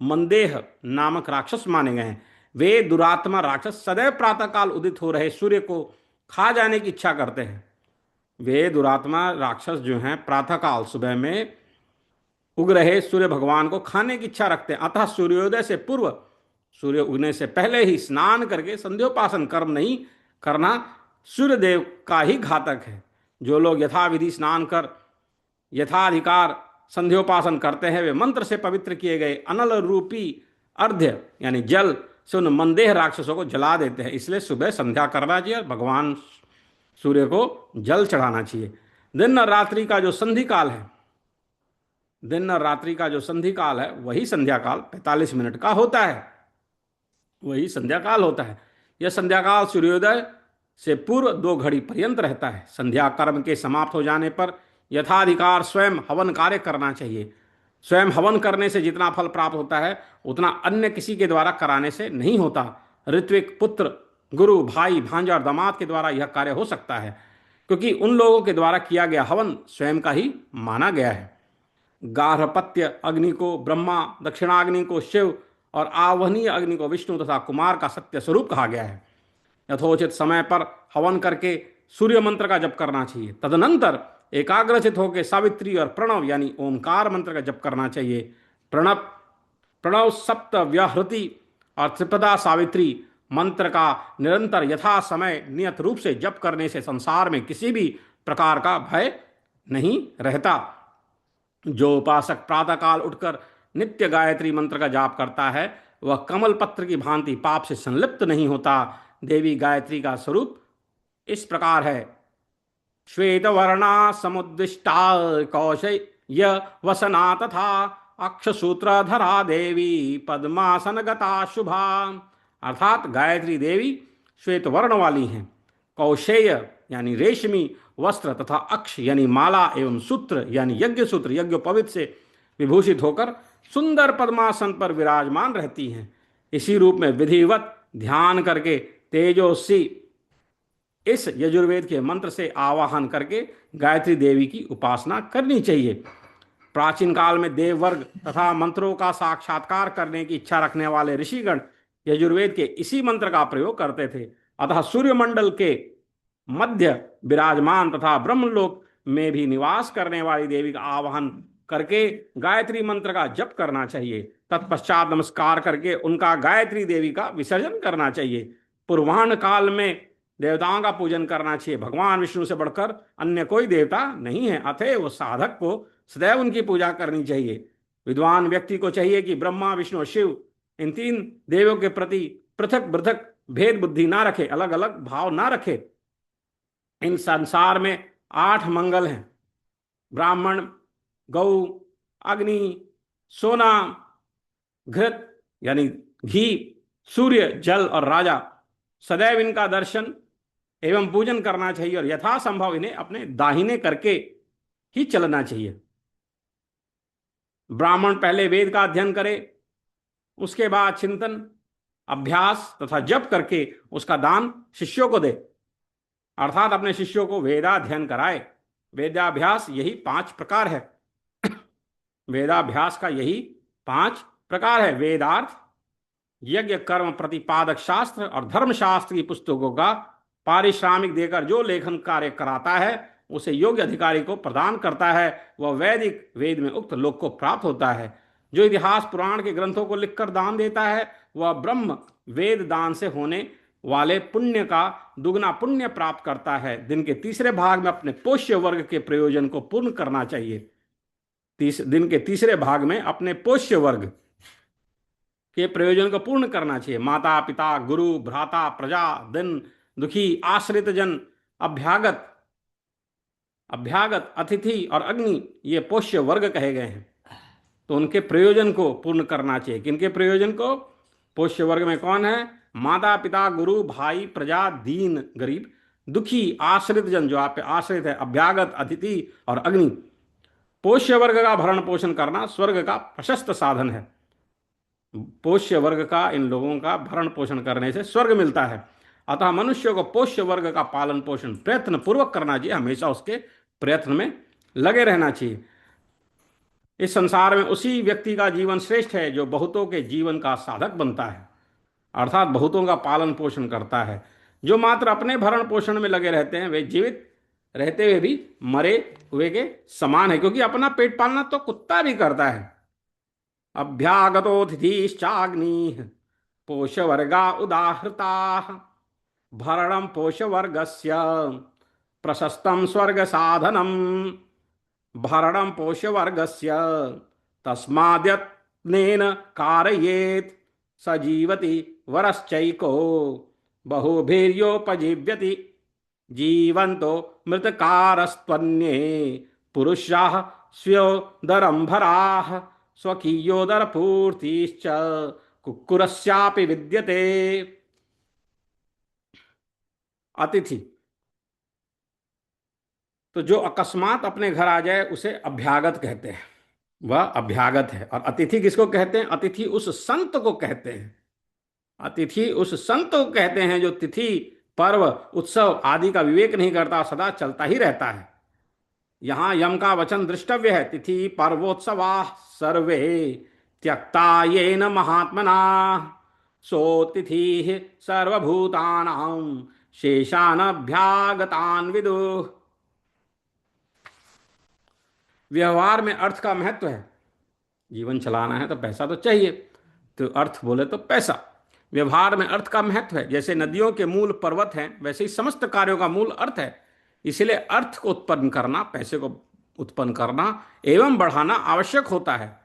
मंदेह नामक राक्षस माने गए हैं। वे दुरात्मा राक्षस सदैव प्रातःकाल उदित हो रहे सूर्य को खा जाने की इच्छा करते हैं। वे दुरात्मा राक्षस जो हैं प्रातःकाल सुबह में उग रहे सूर्य भगवान को खाने की इच्छा रखते हैं। अतः सूर्योदय से पूर्व, सूर्य उगने से पहले ही स्नान करके संध्योपासन कर्म नहीं करना सूर्यदेव का ही घातक है। जो लोग यथाविधि स्नान कर यथाधिकार संध्योपासन करते हैं, वे मंत्र से पवित्र किए गए अनल रूपी अर्घ्य यानी जल से उन मंदेह राक्षसों को जला देते हैं। इसलिए सुबह संध्या करना चाहिए और भगवान सूर्य को जल चढ़ाना चाहिए। दिन और रात्रि का जो संधि काल है, दिन और रात्रि का जो संधि काल है वही संध्या काल 45 मिनट का होता है, वही संध्या काल होता है। यह संध्या काल सूर्योदय से पूर्व 2 घड़ी पर्यंत रहता है। संध्या कर्म के समाप्त हो जाने पर यथाधिकार स्वयं हवन कार्य करना चाहिए। स्वयं हवन करने से जितना फल प्राप्त होता है उतना अन्य किसी के द्वारा कराने से नहीं होता। ऋत्विक, पुत्र, गुरु, भाई, भांजा और दामाद के द्वारा यह कार्य हो सकता है, क्योंकि उन लोगों के द्वारा किया गया हवन स्वयं का ही माना गया है। गार्हपत्य अग्नि को ब्रह्मा, दक्षिणाग्नि को शिव और आवहनीय अग्नि को विष्णु तथा कुमार का सत्य स्वरूप कहा गया है। यथोचित समय पर हवन करके सूर्य मंत्र का जप करना चाहिए। तदनंतर एकाग्रचित होकर सावित्री और प्रणव यानी ओंकार मंत्र का जप करना चाहिए। प्रणव सप्त व्याहृति और त्रिपदा सावित्री मंत्र का निरंतर यथा समय नियत रूप से जप करने से संसार में किसी भी प्रकार का भय नहीं रहता। जो उपासक प्रातःकाल उठकर नित्य गायत्री मंत्र का जाप करता है वह कमल पत्र की भांति पाप से संलिप्त नहीं होता। देवी गायत्री का स्वरूप इस प्रकार है। श्वेत वर्णा समुद्दिष्टा कौशय वसना तथा अक्षसूत्रधरा देवी पद्मासन गता शुभा। अर्थात गायत्री देवी श्वेत वर्ण वाली हैं, कौशेय यानी रेशमी वस्त्र तथा अक्ष यानी माला एवं सूत्र यानी यज्ञ सूत्र यज्ञोपवीत से विभूषित होकर सुंदर पद्मासन पर विराजमान रहती हैं। इसी रूप में विधिवत ध्यान करके तेजोसी इस यजुर्वेद के मंत्र से आवाहन करके गायत्री देवी की उपासना करनी चाहिए। प्राचीन काल में देववर्ग तथा मंत्रों का साक्षात्कार करने की इच्छा रखने वाले ऋषिगण यजुर्वेद के इसी मंत्र का प्रयोग करते थे। अतः सूर्यमंडल के मध्य विराजमान तथा ब्रह्मलोक में भी निवास करने वाली देवी का आवाहन करके गायत्री मंत्र का जप करना चाहिए। तत्पश्चात नमस्कार करके उनका गायत्री देवी का विसर्जन करना चाहिए। पूर्वाह्न काल में देवताओं का पूजन करना चाहिए। भगवान विष्णु से बढ़कर अन्य कोई देवता नहीं है, अतएव साधक को सदैव उनकी पूजा करनी चाहिए। विद्वान व्यक्ति को चाहिए कि ब्रह्मा विष्णु और शिव इन तीन देवों के प्रति पृथक पृथक भेद बुद्धि ना रखे, अलग अलग भाव ना रखे। इन संसार में 8 मंगल हैं, ब्राह्मण, गौ, अग्नि, सोना, घृत यानी घी, सूर्य, जल और राजा। सदैव इनका दर्शन एवं पूजन करना चाहिए और यथासंभव इन्हें अपने दाहिने करके ही चलना चाहिए। ब्राह्मण पहले वेद का अध्ययन करे, उसके बाद चिंतन, अभ्यास तथा जप करके उसका दान शिष्यों को दे, अर्थात अपने शिष्यों को वेदाध्ययन कराए। वेदाभ्यास यही 5 प्रकार है। वेदाभ्यास का यही 5 प्रकार है। वेदार्थ, यज्ञ कर्म प्रतिपादक शास्त्र और धर्मशास्त्र की पुस्तकों का पारिश्रामिक देकर जो लेखन कार्य कराता है उसे योग्य अधिकारी को प्रदान करता है, वह वैदिक वेद में उक्त लोक को प्राप्त होता है। जो इतिहास पुराण के ग्रंथों को लिखकर दान देता है वह ब्रह्म वेद दान से होने वाले पुण्य का दुगना पुण्य प्राप्त करता है। दिन के तीसरे भाग में अपने पोष्य वर्ग के प्रयोजन को पूर्ण करना चाहिए। दिन के तीसरे भाग में अपने पोष्य वर्ग के प्रयोजन को पूर्ण करना चाहिए। माता पिता, गुरु, भ्राता, प्रजा, दिन, दुखी, आश्रित जन, अभ्यागत, अतिथि और अग्नि ये पोष्य वर्ग कहे गए हैं। तो उनके प्रयोजन को पूर्ण करना चाहिए। किनके प्रयोजन को? पोष्य वर्ग में कौन है? माता पिता, गुरु, भाई, प्रजा, दीन गरीब, दुखी, आश्रित जन जो आप पे आश्रित है, अभ्यागत, अतिथि और अग्नि। पोष्य वर्ग का भरण पोषण करना स्वर्ग का प्रशस्त साधन है। पोष्य वर्ग का, इन लोगों का भरण पोषण करने से स्वर्ग मिलता है। अतः मनुष्य को पोष्य वर्ग का पालन पोषण प्रयत्न पूर्वक करना चाहिए, हमेशा उसके प्रयत्न में लगे रहना चाहिए। इस संसार में उसी व्यक्ति का जीवन श्रेष्ठ है जो बहुतों के जीवन का साधक बनता है, अर्थात बहुतों का पालन पोषण करता है। जो मात्र अपने भरण पोषण में लगे रहते हैं वे जीवित रहते हुए भी मरे हुए के समान है, क्योंकि अपना पेट पालना तो कुत्ता भी करता है। अभ्यागतोतिथिश्चाग्निः पोषवर्गा उदाहृताः भरणं पोषवर्गस्य प्रशस्तं स्वर्गसाधनं भरणं पोषवर्गस्य तस्माद्यत्नेन कारयेत् स जीवति वरश्चैको बहुभिर्योपजीव्यति जीवन्तो मृतकारस्त्वन्ये पुरुषाः स्योदरम्भराः स्वकीयोदरपूर्तिश्च कुक्कुरस्यापि विद्यते। अतिथि तो जो अकस्मात अपने घर आ जाए उसे अभ्यागत कहते हैं, वह अभ्यागत है। और अतिथि किसको कहते हैं? अतिथि उस संत को कहते हैं। अतिथि उस संत को कहते हैं जो तिथि, पर्व, उत्सव आदि का विवेक नहीं करता, सदा चलता ही रहता है। यहां यम का वचन दृष्टव्य है। तिथि पर्वोत्सवा सर्वे त्यक्ता येन महात्मना सोतिथि सर्वभूतानां शेषानभ्यागतान् विदुः। व्यवहार में अर्थ का महत्व है। जीवन चलाना है तो पैसा तो चाहिए, तो अर्थ बोले तो पैसा। व्यवहार में अर्थ का महत्व है। जैसे नदियों के मूल पर्वत हैं, वैसे ही समस्त कार्यों का मूल अर्थ है। इसलिए अर्थ को उत्पन्न करना, पैसे को उत्पन्न करना एवं बढ़ाना आवश्यक होता है।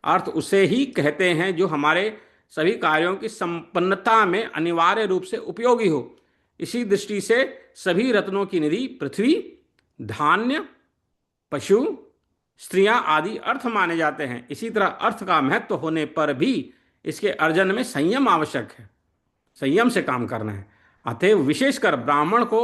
अर्थ उसे ही कहते हैं जो हमारे सभी कार्यों की संपन्नता में अनिवार्य रूप से उपयोगी हो। इसी दृष्टि से सभी रत्नों की निधि पृथ्वी, धान्य, पशु, स्त्रियां आदि अर्थ माने जाते हैं। इसी तरह अर्थ का महत्व होने पर भी इसके अर्जन में संयम आवश्यक है, संयम से काम करना है। अतएव विशेषकर ब्राह्मण को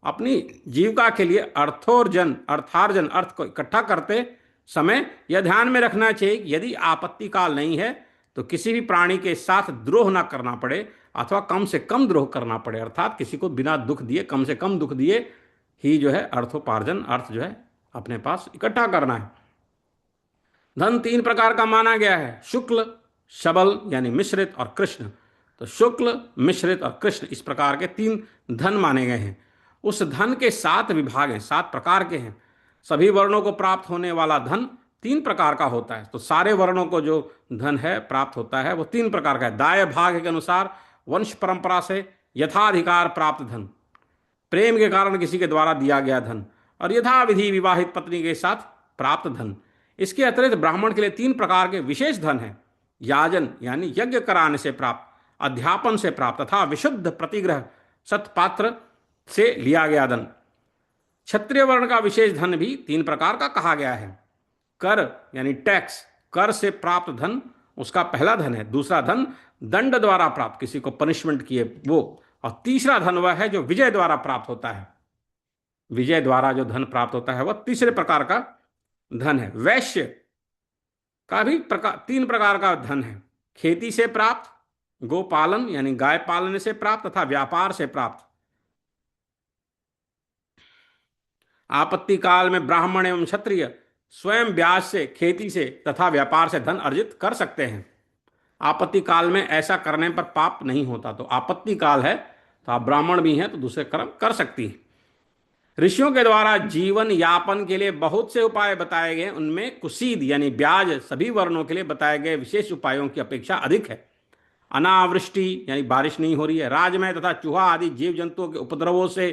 अपनी जीविका के लिए अर्थार्जन अर्थ को इकट्ठा करते समय यह ध्यान में रखना चाहिए कि यदि आपत्ति काल नहीं है तो किसी भी प्राणी के साथ द्रोह ना करना पड़े अथवा कम से कम द्रोह करना पड़े, अर्थात किसी को बिना दुख दिए, कम से कम दुख दिए ही जो है अर्थोपार्जन, अर्थ जो है अपने पास इकट्ठा करना है। धन 3 प्रकार का माना गया है, शुक्ल, शबल यानी मिश्रित और कृष्ण। तो शुक्ल, मिश्रित और कृष्ण इस प्रकार के 3 धन माने गए हैं। उस धन के 7 विभाग हैं, 7 प्रकार के हैं। सभी वर्णों को प्राप्त होने वाला धन 3 प्रकार का होता है। तो सारे वर्णों को जो धन है प्राप्त होता है वो 3 प्रकार का है। दाय भाग के अनुसार वंश परंपरा से यथाधिकार प्राप्त धन, प्रेम के कारण किसी के द्वारा दिया गया धन, और यथाविधि विवाहित पत्नी के साथ प्राप्त धन। इसके अतिरिक्त ब्राह्मण के लिए 3 प्रकार के विशेष धन हैं। याजन यानी यज्ञ कराने से प्राप्त, अध्यापन से प्राप्त तथा विशुद्ध प्रतिग्रह सत्पात्र से लिया गया धन। क्षत्रिय वर्ण का विशेष धन भी 3 प्रकार का कहा गया है। कर यानी टैक्स, कर से प्राप्त धन उसका पहला धन है। दूसरा धन दंड द्वारा प्राप्त, किसी को पनिशमेंट किए वो, और तीसरा धन वह है जो विजय द्वारा प्राप्त होता है। विजय द्वारा जो धन प्राप्त होता है वह तीसरे प्रकार का धन है। वैश्य का भी 3 प्रकार का धन है, खेती से प्राप्त, गोपालन यानी गाय पालने से प्राप्त तथा व्यापार से प्राप्त। आपत्ति काल में ब्राह्मण एवं क्षत्रिय स्वयं ब्याज से, खेती से तथा व्यापार से धन अर्जित कर सकते हैं। आपत्ति काल में ऐसा करने पर पाप नहीं होता। तो आपत्ति काल है तो आप ब्राह्मण भी हैं तो दूसरे कर्म कर सकती हैं। ऋषियों के द्वारा जीवन यापन के लिए बहुत से उपाय बताए गए, उनमें कुसीद यानी ब्याज सभी वर्णों के लिए बताए गए विशेष उपायों की अपेक्षा अधिक है। अनावृष्टि यानी बारिश नहीं हो रही है, राजमय तथा चूहा आदि जीव जंतुओं के उपद्रवों से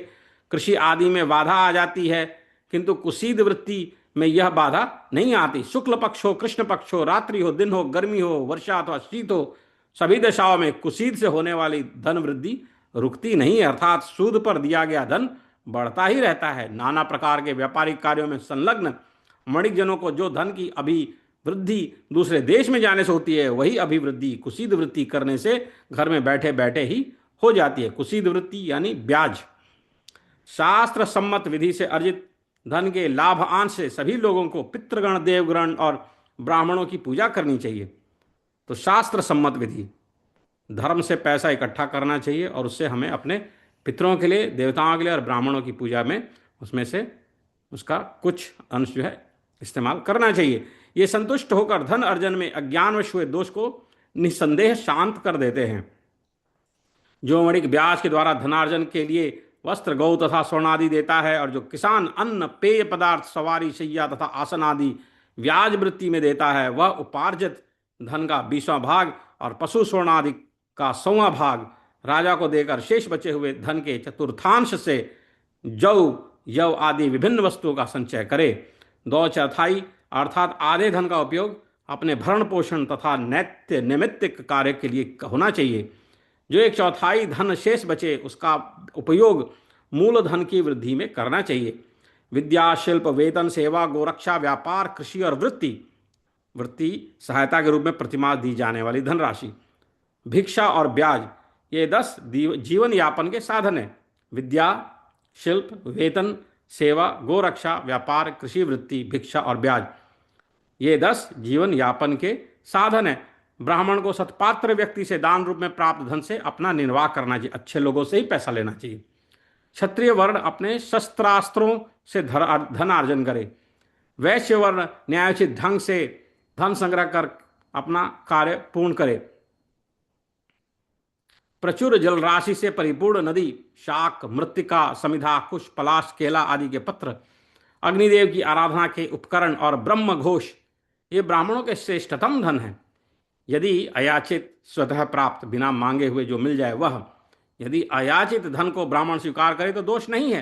कृषि आदि में बाधा आ जाती है, किंतु कुसीद वृत्ति में यह बाधा नहीं आती। शुक्ल पक्ष हो, कृष्ण पक्ष हो, रात्रि हो, दिन हो, गर्मी हो, वर्षा अथवा शीत हो, सभी दशाओं में कुसीद से होने वाली धन वृद्धि रुकती नहीं है, अर्थात सूद पर दिया गया धन बढ़ता ही रहता है। नाना प्रकार के व्यापारिक कार्यों में संलग्न वणिकजनों को जो धन की अभिवृद्धि दूसरे देश में जाने से होती है, वही अभिवृद्धि कुसीद वृत्ति करने से घर में बैठे बैठे ही हो जाती है। कुसीद वृत्ति यानी ब्याज। शास्त्र सम्मत विधि से अर्जित धन के लाभ अंश से सभी लोगों को पितृगण, देवगण और ब्राह्मणों की पूजा करनी चाहिए। तो शास्त्र सम्मत विधि, धर्म से पैसा इकट्ठा करना चाहिए और उससे हमें अपने पितरों के लिए, देवताओं के लिए और ब्राह्मणों की पूजा में उसमें से उसका कुछ अंश जो है इस्तेमाल करना चाहिए। ये संतुष्ट होकर धन अर्जन में अज्ञानवश हुए दोष को निस्संदेह शांत कर देते हैं। जो वणिक ब्याज के द्वारा धनार्जन के लिए वस्त्र, गौ तथा स्वर्ण आदि देता है, और जो किसान अन्न, पेय पदार्थ, सवारी, शैया तथा आसन आदि ब्याज वृत्ति में देता है, वह उपार्जित धन का 20वां भाग और पशु स्वर्ण आदि का 100वां भाग राजा को देकर शेष बचे हुए धन के चतुर्थांश से जौ, यव आदि विभिन्न वस्तुओं का संचय करे। 2/4 अर्थात आधे धन का उपयोग अपने भरण पोषण तथा नैत्य नैमित्तिक कार्य के लिए होना चाहिए। जो 1/4 धन शेष बचे उसका उपयोग मूल धन की वृद्धि में करना चाहिए। विद्या, शिल्प, वेतन, सेवा, गोरक्षा, व्यापार, कृषि और वृत्ति सहायता के रूप में प्रतिमास दी जाने वाली धनराशि, भिक्षा और ब्याज, ये 10 जीवन यापन के साधन हैं। विद्या, शिल्प, वेतन, सेवा, गोरक्षा, व्यापार, कृषि, वृत्ति, भिक्षा और ब्याज, ये 10 जीवन यापन के साधन हैं। ब्राह्मण को सत्पात्र व्यक्ति से दान रूप में प्राप्त धन से अपना निर्वाह करना चाहिए, अच्छे लोगों से ही पैसा लेना चाहिए। क्षत्रिय वर्ण अपने शस्त्रास्त्रों से धन अर्जन करे। वैश्य वर्ण न्यायोचित ढंग से धन संग्रह कर अपना कार्य पूर्ण करे। प्रचुर जल राशि से परिपूर्ण नदी, शाक, मृत्तिका, समिधा, कुश, पलाश, केला आदि के पत्र, अग्निदेव की आराधना के उपकरण और ब्रह्म घोष, ये ब्राह्मणों के श्रेष्ठतम धन है। यदि अयाचित, स्वतः प्राप्त, बिना मांगे हुए जो मिल जाए वह, यदि अयाचित धन को ब्राह्मण स्वीकार करे तो दोष नहीं है।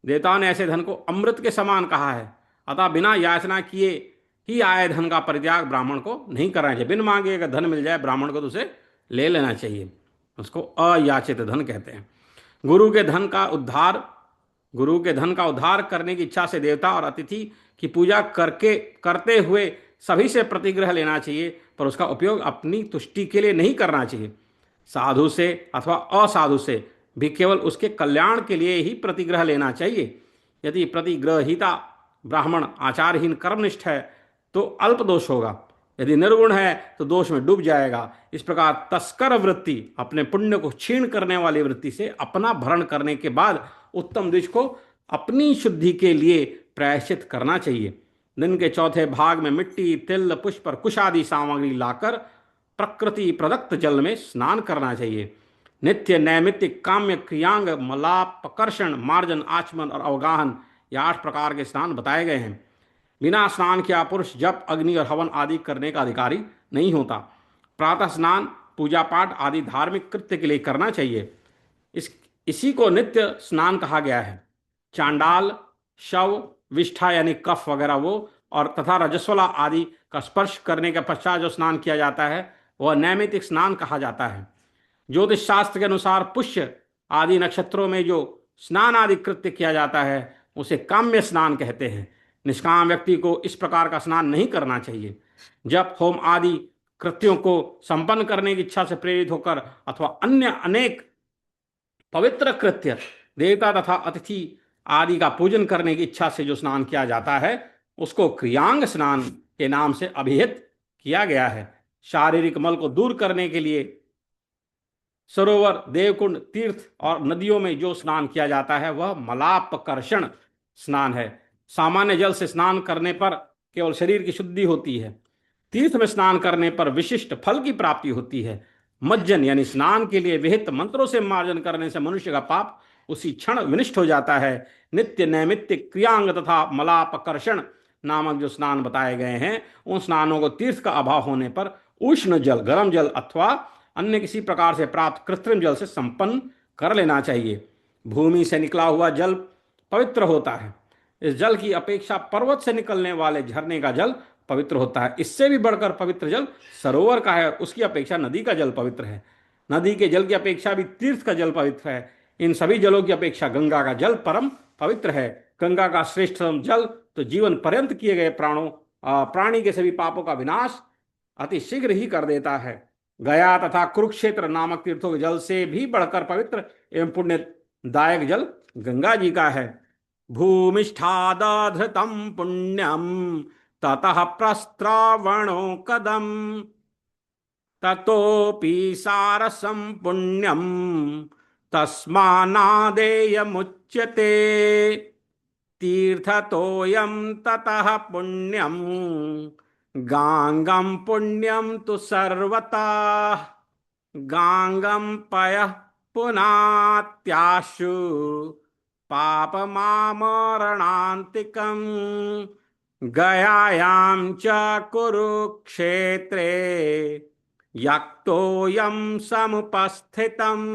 देवताओं ने ऐसे धन को अमृत के समान कहा है। अतः बिना याचना किए ही आए धन का परित्याग ब्राह्मण को नहीं करना चाहिए। बिन मांगे अगर धन मिल जाए ब्राह्मण को तो उसे ले लेना चाहिए। उसको अयाचित धन कहते हैं। गुरु के धन का उद्धार गुरु के धन का उद्धार करने की इच्छा से देवता और अतिथि की पूजा करते हुए सभी से प्रतिग्रह लेना चाहिए, पर उसका उपयोग अपनी तुष्टि के लिए नहीं करना चाहिए। साधु से अथवा असाधु से भी केवल उसके कल्याण के लिए ही प्रतिग्रह लेना चाहिए। यदि प्रतिग्रहिता ब्राह्मण आचारहीन कर्मनिष्ठ है तो अल्प दोष होगा, यदि निर्गुण है तो दोष में डूब जाएगा। इस प्रकार तस्कर वृत्ति, अपने पुण्य को क्षीण करने वाली वृत्ति से अपना भरण करने के बाद उत्तम द्विज को अपनी शुद्धि के लिए प्रायश्चित करना चाहिए। दिन के चौथे भाग में मिट्टी, तिल, पुष्प और कुश आदि सामग्री लाकर प्रकृति प्रदत्त जल में स्नान करना चाहिए। नित्य, नैमित्तिक, काम्य, क्रियांग, मलापकर्षण, मार्जन, आचमन और अवगाहन, ये 8 प्रकार के स्नान बताए गए हैं। बिना स्नान किया पुरुष जप, अग्नि और हवन आदि करने का अधिकारी नहीं होता। प्रातः स्नान, पूजा पाठ आदि धार्मिक कृत्य के लिए करना चाहिए। इसी को नित्य स्नान कहा गया है। चांडाल, शव, विष्ठा यानी कफ वगैरह वो और तथा रजस्वला आदि का स्पर्श करने के पश्चात जो स्नान किया जाता है वह नैमित्तिक स्नान कहा जाता है। ज्योतिष शास्त्र के अनुसार पुष्य आदि नक्षत्रों में जो स्नान आदि कृत्य किया जाता है उसे काम्य स्नान कहते हैं। निष्काम व्यक्ति को इस प्रकार का स्नान नहीं करना चाहिए। जब होम आदि कृत्यों को संपन्न करने की इच्छा से प्रेरित होकर अथवा अन्य अनेक पवित्र कृत्य, देवता तथा अतिथि आदि का पूजन करने की इच्छा से जो स्नान किया जाता है उसको क्रियांग स्नान के नाम से अभिहित किया गया है। शारीरिक मल को दूर करने के लिए सरोवर, देवकुंड, तीर्थ और नदियों में जो स्नान किया जाता है वह मलापकर्षण स्नान है। सामान्य जल से स्नान करने पर केवल शरीर की शुद्धि होती है। तीर्थ में स्नान करने पर विशिष्ट फल की प्राप्ति होती है। मज्जन यानी स्नान के लिए विहित मंत्रों से मार्जन करने से मनुष्य का पाप उसी क्षण विनिष्ट हो जाता है। नित्य, नैमित्तिक, क्रियांग तथा मलापकर्षण नामक जो स्नान बताए गए हैं उन स्नानों को तीर्थ का अभाव होने पर उष्ण जल, गर्म जल अथवा अन्य किसी प्रकार से प्राप्त कृत्रिम जल से संपन्न कर लेना चाहिए। भूमि से निकला हुआ जल पवित्र होता है। इस जल की अपेक्षा पर्वत से निकलने वाले झरने का जल पवित्र होता है। इससे भी बढ़कर पवित्र जल सरोवर का है, उसकी अपेक्षा नदी का जल पवित्र है। नदी के जल की अपेक्षा भी तीर्थ का जल पवित्र है। इन सभी जलों की अपेक्षा गंगा का जल परम पवित्र है। गंगा का श्रेष्ठतम जल तो जीवन पर्यंत किए गए प्राणी के सभी पापों का विनाश अति शीघ्र ही कर देता है। गया तथा कुरुक्षेत्र नामक तीर्थों के जल से भी बढ़कर पवित्र एवं पुण्यदायक जल गंगा जी का है। भूमिष्ठादधृतं पुण्यम ततः प्रस्त्रावणो कदम ततोपि सारसं पुण्यम तस्मान्नादेयमुच्यते। तीर्थतोयं ततः पुण्यम गांगम पुण्यम तु सर्वता। गांगम पयः पुनात्याशु पापमामरणान्तिकम्। गयायां च कुरुक्षेत्रे यक्तोऽयं समुपस्थितम्।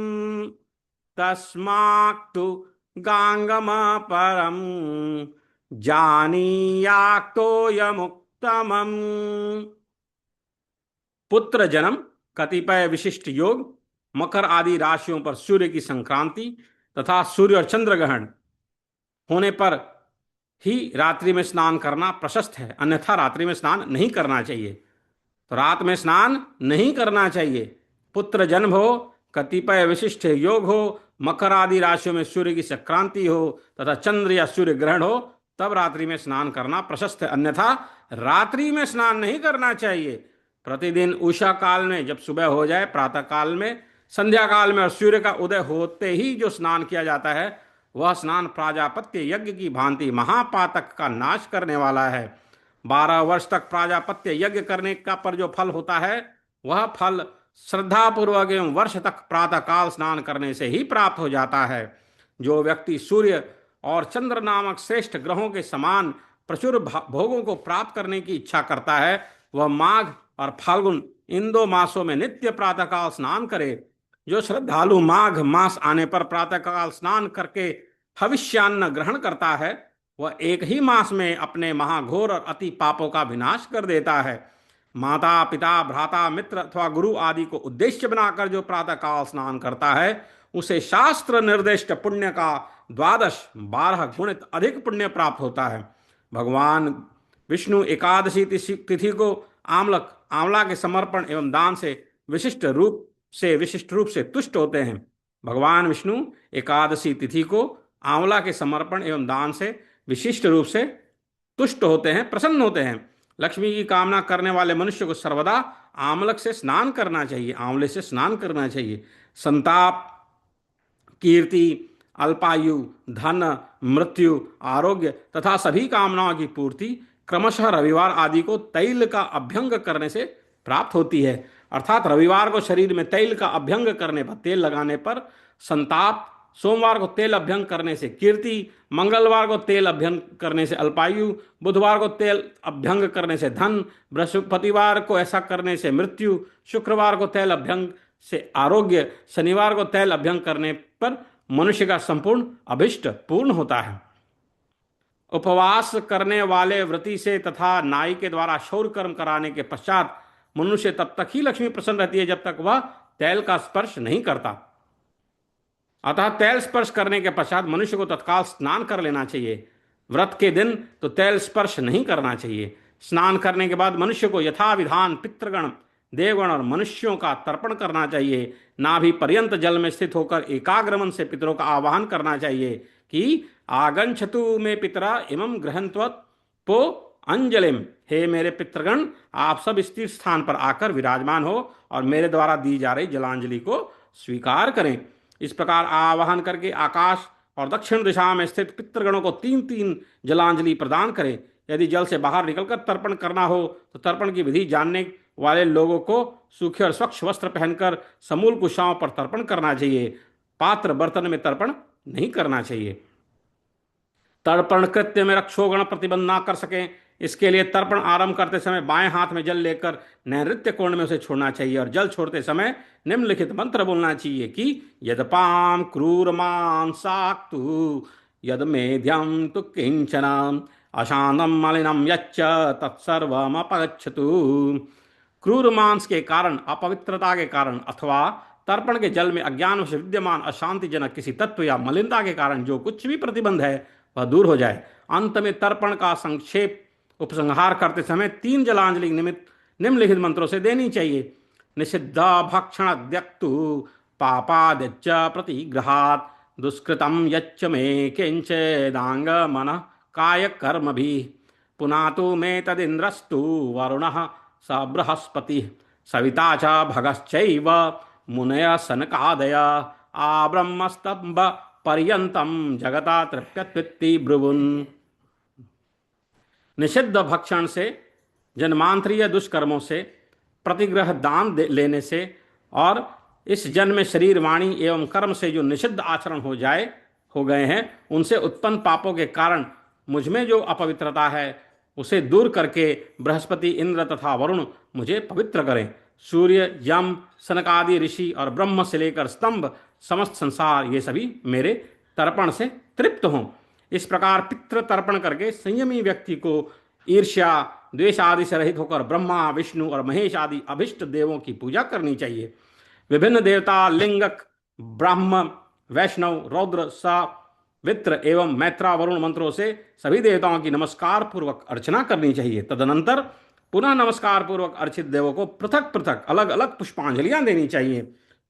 तस्मात्तु गांगमपरं जानीयाक्तोऽयमुत्तमम्। पुत्र जन्म, कतिपय विशिष्ट योग, मकर आदि राशियों पर सूर्य की संक्रांति तथा सूर्य और चंद्र ग्रहण होने पर ही रात्रि में स्नान करना प्रशस्त है, अन्यथा रात्रि में स्नान नहीं करना चाहिए। तो रात में स्नान नहीं करना चाहिए। पुत्र जन्म हो, कतिपय विशिष्ट योग हो, मकर आदि राशियों में सूर्य की संक्रांति हो तथा चंद्र या सूर्य ग्रहण हो, तब रात्रि में स्नान करना प्रशस्त है, अन्यथा रात्रि में स्नान नहीं करना चाहिए। प्रतिदिन उषा काल में, जब सुबह हो जाए, प्रातः काल में, संध्या काल में और सूर्य का उदय होते ही जो स्नान किया जाता है वह स्नान प्राजापत्य यज्ञ की भांति महापातक का नाश करने वाला है। 12 वर्ष तक प्राजापत्य यज्ञ करने का पर जो फल होता है वह फल श्रद्धापूर्वक एवं वर्ष तक प्रातःकाल स्नान करने से ही प्राप्त हो जाता है। जो व्यक्ति सूर्य और चंद्र नामक श्रेष्ठ ग्रहों के समान प्रचुर भोगों को प्राप्त करने की इच्छा करता है वह माघ और फाल्गुन इन 2 मासों में नित्य प्रातःकाल स्नान करे। जो श्रद्धालु माघ मास आने पर प्रातःकाल स्नान करके हविष्यान्न ग्रहण करता है वह एक ही मास में अपने महाघोर और अति पापों का विनाश कर देता है। माता पिता भ्राता मित्र अथवा गुरु आदि को उद्देश्य बनाकर जो प्रातः काल स्नान करता है उसे शास्त्र निर्दिष्ट पुण्य का 12 गुणित अधिक पुण्य प्राप्त होता है। भगवान विष्णु एकादशी तिथि को आमलक आंवला के समर्पण एवं दान से विशिष्ट रूप से तुष्ट होते हैं। भगवान विष्णु एकादशी तिथि को आंवला के समर्पण एवं दान से विशिष्ट रूप से तुष्ट होते हैं, प्रसन्न होते हैं। लक्ष्मी की कामना करने वाले मनुष्य को सर्वदा आमलक से स्नान करना चाहिए, आंवले से स्नान करना चाहिए। संताप, कीर्ति, अल्पायु, धन, मृत्यु, आरोग्य तथा सभी कामनाओं की पूर्ति क्रमशः रविवार आदि को तैल का अभ्यंग करने से प्राप्त होती है। अर्थात रविवार को शरीर में तैल का अभ्यंग करने पर, तेल लगाने पर संताप, सोमवार को तेल अभ्यंग करने से कीर्ति, मंगलवार को तेल अभ्यंग करने से अल्पायु, बुधवार को तेल अभ्यंग करने से धन, बृहस्पतिवार को ऐसा करने से मृत्यु, शुक्रवार को तेल अभ्यंग से आरोग्य, शनिवार को तेल अभ्यंग करने पर मनुष्य का संपूर्ण अभिष्ट पूर्ण होता है। उपवास करने वाले व्रती से तथा नाई के द्वारा शौर्य कर्म कराने के पश्चात मनुष्य तब तक ही लक्ष्मी प्रसन्न रहती है जब तक वह तेल का स्पर्श नहीं करता। अतः तेल स्पर्श करने के पश्चात मनुष्य को तत्काल स्नान कर लेना चाहिए। व्रत के दिन तो तेल स्पर्श नहीं करना चाहिए। स्नान करने के बाद मनुष्य को यथाविधान पितृगण, देवगण और मनुष्यों का तर्पण करना चाहिए। नाभि पर्यंत जल में स्थित होकर एकाग्र मन से पितरों का आवाहन करना चाहिए कि आगंछतु में पितरा इमं गृहन्त्वत् पो अंजलिम। हे मेरे पितृगण, आप सब स्थिर स्थान पर आकर विराजमान हो और मेरे द्वारा दी जा रही जलांजलि को स्वीकार करें। इस प्रकार आवाहन करके आकाश और दक्षिण दिशा में स्थित पितृगणों को 3-3 जलांजलि प्रदान करें। यदि जल से बाहर निकलकर तर्पण करना हो तो तर्पण की विधि जानने वाले लोगों को सूखे और स्वच्छ वस्त्र पहनकर समूल कुशाओं पर तर्पण करना चाहिए। पात्र बर्तन में तर्पण नहीं करना चाहिए। तर्पण कृत्य में रक्षोगण प्रतिबंध ना कर सकें, इसके लिए तर्पण आरंभ करते समय बाएं हाथ में जल लेकर नैऋत्य कोण में उसे छोड़ना चाहिए और जल छोड़ते समय निम्नलिखित मंत्र बोलना चाहिए कि यदपाम क्रूर मांसाक्तु यद मेध्यम तु किंचन अशांतम मलिनम यच्च तत्सर्वम अपगच्छतु। क्रूर मांस के कारण, अपवित्रता के कारण अथवा तर्पण के जल में अज्ञान से विद्यमान अशांतिजनक किसी तत्व या मलिनता के कारण जो कुछ भी प्रतिबंध है वह दूर हो जाए। अंत में तर्पण का संक्षेप उपसंहार करते समय 3 जलांजलि निम्नलिखित मंत्रों से देनी चाहिए। निषिद्ध भक्षण द्यक्तु पापाद्यच्च प्रतिग्रहात् दुष्कृतम यच्च मे किंचेदांग मन काय कर्म भी पुनातु मे तदिन्द्रस्तु वरुणः स बृहस्पति सविता च भगश्चैव मुनय सनकादय आब्रह्मस्तंभ पर्यंतम जगता तृप्यत्विति ब्रुवुन्। निषिद्ध भक्षण से, जन्मांतरीय दुष्कर्मों से, प्रतिग्रह दान लेने से और इस जन्म में शरीर, वाणी एवं कर्म से जो निषिद्ध आचरण हो गए हैं उनसे उत्पन्न पापों के कारण मुझ में जो अपवित्रता है उसे दूर करके बृहस्पति, इंद्र तथा वरुण मुझे पवित्र करें। सूर्य, यम, सनकादि ऋषि और ब्रह्म से लेकर स्तंभ समस्त संसार ये सभी मेरे तर्पण से तृप्त हों। इस प्रकार पितृ तर्पण करके संयमी व्यक्ति को ईर्ष्या, द्वेष आदि से रहित होकर ब्रह्मा, विष्णु और महेश आदि अभिष्ट देवों की पूजा करनी चाहिए। विभिन्न देवता, लिंगक, ब्रह्म, वैष्णव, रौद्र, सावित्र एवं मैत्रा, वरुण मंत्रों से सभी देवताओं की नमस्कार पूर्वक अर्चना करनी चाहिए। तदनंतर पुनः नमस्कार पूर्वक अर्चित देवों को पृथक पृथक अलग अलग पुष्पांजलियां देनी चाहिए।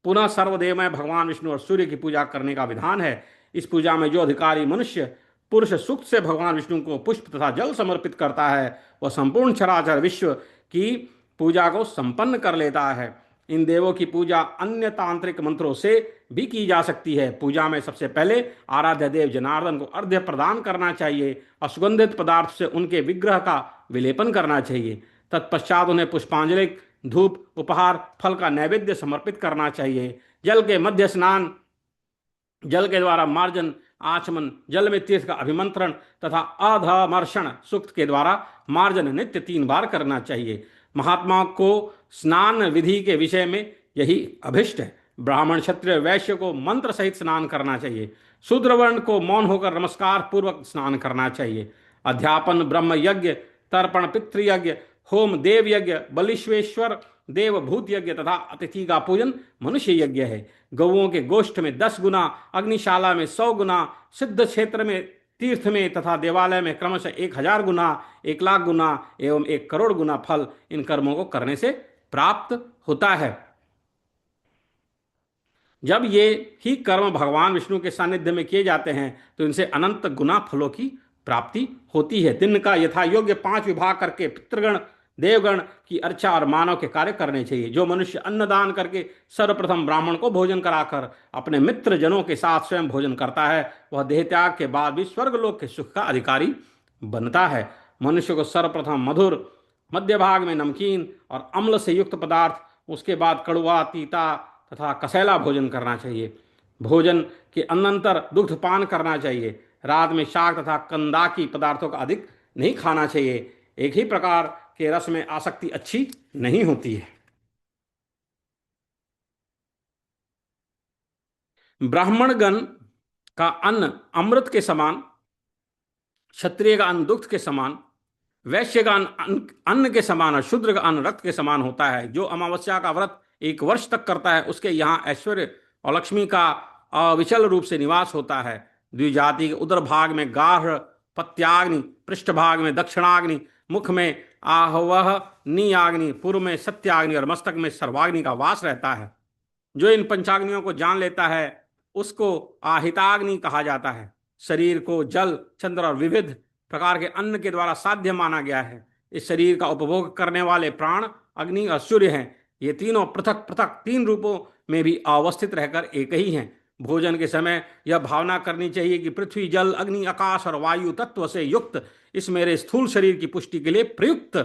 पुनः सर्वदेवमय भगवान विष्णु और सूर्य की पूजा करने का विधान है। इस पूजा में जो अधिकारी मनुष्य पुरुष सूक्त से भगवान विष्णु को पुष्प तथा जल समर्पित करता है वह संपूर्ण चराचर विश्व की पूजा को संपन्न कर लेता है। इन देवों की पूजा अन्य तांत्रिक मंत्रों से भी की जा सकती है। पूजा में सबसे पहले आराध्य देव जनार्दन को अर्घ्य प्रदान करना चाहिए और सुगंधित पदार्थ से उनके विग्रह का विलेपन करना चाहिए। तत्पश्चात उन्हें पुष्पांजलि, धूप, उपहार, फल का नैवेद्य समर्पित करना चाहिए। जल के मध्य स्नान, जल के द्वारा मार्जन, आचमन, जल में तीर्थ का अभिमंत्रण तथा अधमर्षण सूक्त के द्वारा मार्जन नित्य 3 बार करना चाहिए। महात्माओं को स्नान विधि के विषय में यही अभिष्ट है। ब्राह्मण क्षत्रिय वैश्य को मंत्र सहित स्नान करना चाहिए। शूद्र वर्ण को मौन होकर नमस्कार पूर्वक स्नान करना चाहिए। अध्यापन, ब्रह्म यज्ञ, तर्पण, पितृयज्ञ, होम, देव यज्ञ, बलिश्वेश्वर देव भूत यज्ञ तथा अतिथि का पूजन मनुष्य यज्ञ है। गौओं के गोष्ठ में 10 गुना, अग्निशाला में 100 गुना, सिद्ध क्षेत्र में, तीर्थ में तथा देवालय में क्रमशः 1000 गुना, 1,00,000 गुना एवं 1,00,00,000 गुना फल इन कर्मों को करने से प्राप्त होता है। जब ये ही कर्म भगवान विष्णु के सानिध्य में किए जाते हैं तो इनसे अनंत गुना फलों की प्राप्ति होती है। दिन का यथा योग्य 5 विभाग करके पितृगण, देवगण की अर्चा और मानव के कार्य करने चाहिए। जो मनुष्य अन्नदान करके सर्वप्रथम ब्राह्मण को भोजन कराकर अपने मित्र जनों के साथ स्वयं भोजन करता है, वह देहत्याग के बाद भी स्वर्गलोक के सुख का अधिकारी बनता है। मनुष्य को सर्वप्रथम मधुर, मध्य भाग में नमकीन और अम्ल से युक्त पदार्थ, उसके बाद कड़वा, तीता तथा कसैला भोजन करना चाहिए। भोजन के अनंतर दुग्ध पान करना चाहिए। रात में शाक तथा कंदाकी पदार्थों का अधिक नहीं खाना चाहिए। एक ही प्रकार के रस में आसक्ति अच्छी नहीं होती है। ब्राह्मणगण का अन्न अमृत के समान, क्षत्रिय का अन्न दुग्ध के समान, वैश्य का अन्न के समान और शूद्र का अन्न रक्त के समान होता है। जो अमावस्या का व्रत 1 वर्ष तक करता है उसके यहाँ ऐश्वर्य और लक्ष्मी का अविचल रूप से निवास होता है। द्विजाति के उदर भाग में गाढ़ पत्याग्नि, पृष्ठभाग में दक्षिणाग्नि, मुख में आहवहनीयाग्नि, पूर्व में सत्याग्नि और मस्तक में सर्वाग्नि का वास रहता है। जो इन पंचाग्नियों को जान लेता है उसको आहिताग्नि कहा जाता है। शरीर को जल, चंद्र और विविध प्रकार के अन्न के द्वारा साध्य माना गया है। इस शरीर का उपभोग करने वाले प्राण, अग्नि और सूर्य हैं। ये तीनों पृथक पृथक 3 रूपों में भी अवस्थित रहकर एक ही हैं। भोजन के समय यह भावना करनी चाहिए कि पृथ्वी, जल, अग्नि, आकाश और वायु तत्व से युक्त इस मेरे स्थूल शरीर की पुष्टि के लिए प्रयुक्त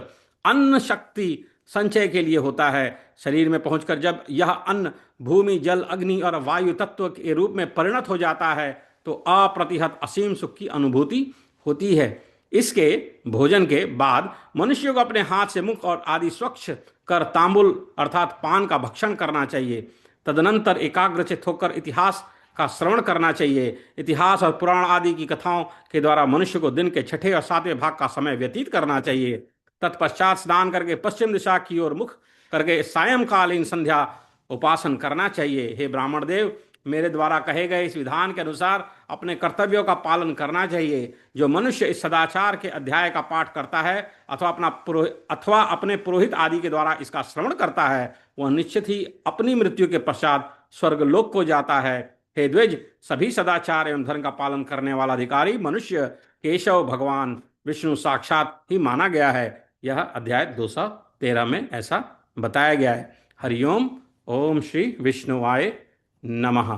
अन्न शक्ति संचय के लिए होता है। शरीर में पहुंचकर जब यह अन्न भूमि, जल, अग्नि और वायु तत्व के रूप में परिणत हो जाता है तो अप्रतिहत असीम सुख की अनुभूति होती है। इसके भोजन के बाद मनुष्य को अपने हाथ से मुख और आदि स्वच्छ कर तांबुल अर्थात पान का भक्षण करना चाहिए। तदनंतर एकाग्रचित होकर इतिहास का श्रवण करना चाहिए। इतिहास और पुराण आदि की कथाओं के द्वारा मनुष्य को दिन के 6ठे और 7वें भाग का समय व्यतीत करना चाहिए। तत्पश्चात स्नान करके पश्चिम दिशा की ओर मुख करके सायंकालीन संध्या उपासन करना चाहिए। हे ब्राह्मण देव, मेरे द्वारा कहे गए इस विधान के अनुसार अपने कर्तव्यों का पालन करना चाहिए। जो मनुष्य इस सदाचार के अध्याय का पाठ करता है अथवा अपने पुरोहित आदि के द्वारा इसका श्रवण करता है, वह निश्चित ही अपनी मृत्यु के पश्चात स्वर्गलोक को जाता है। हे द्विज, सभी सदाचार एवं धर्म का पालन करने वाला अधिकारी मनुष्य केशव भगवान विष्णु साक्षात ही माना गया है। यह अध्याय 213 में ऐसा बताया गया है। हरिओम। ओम श्री विष्णुवाय नमः।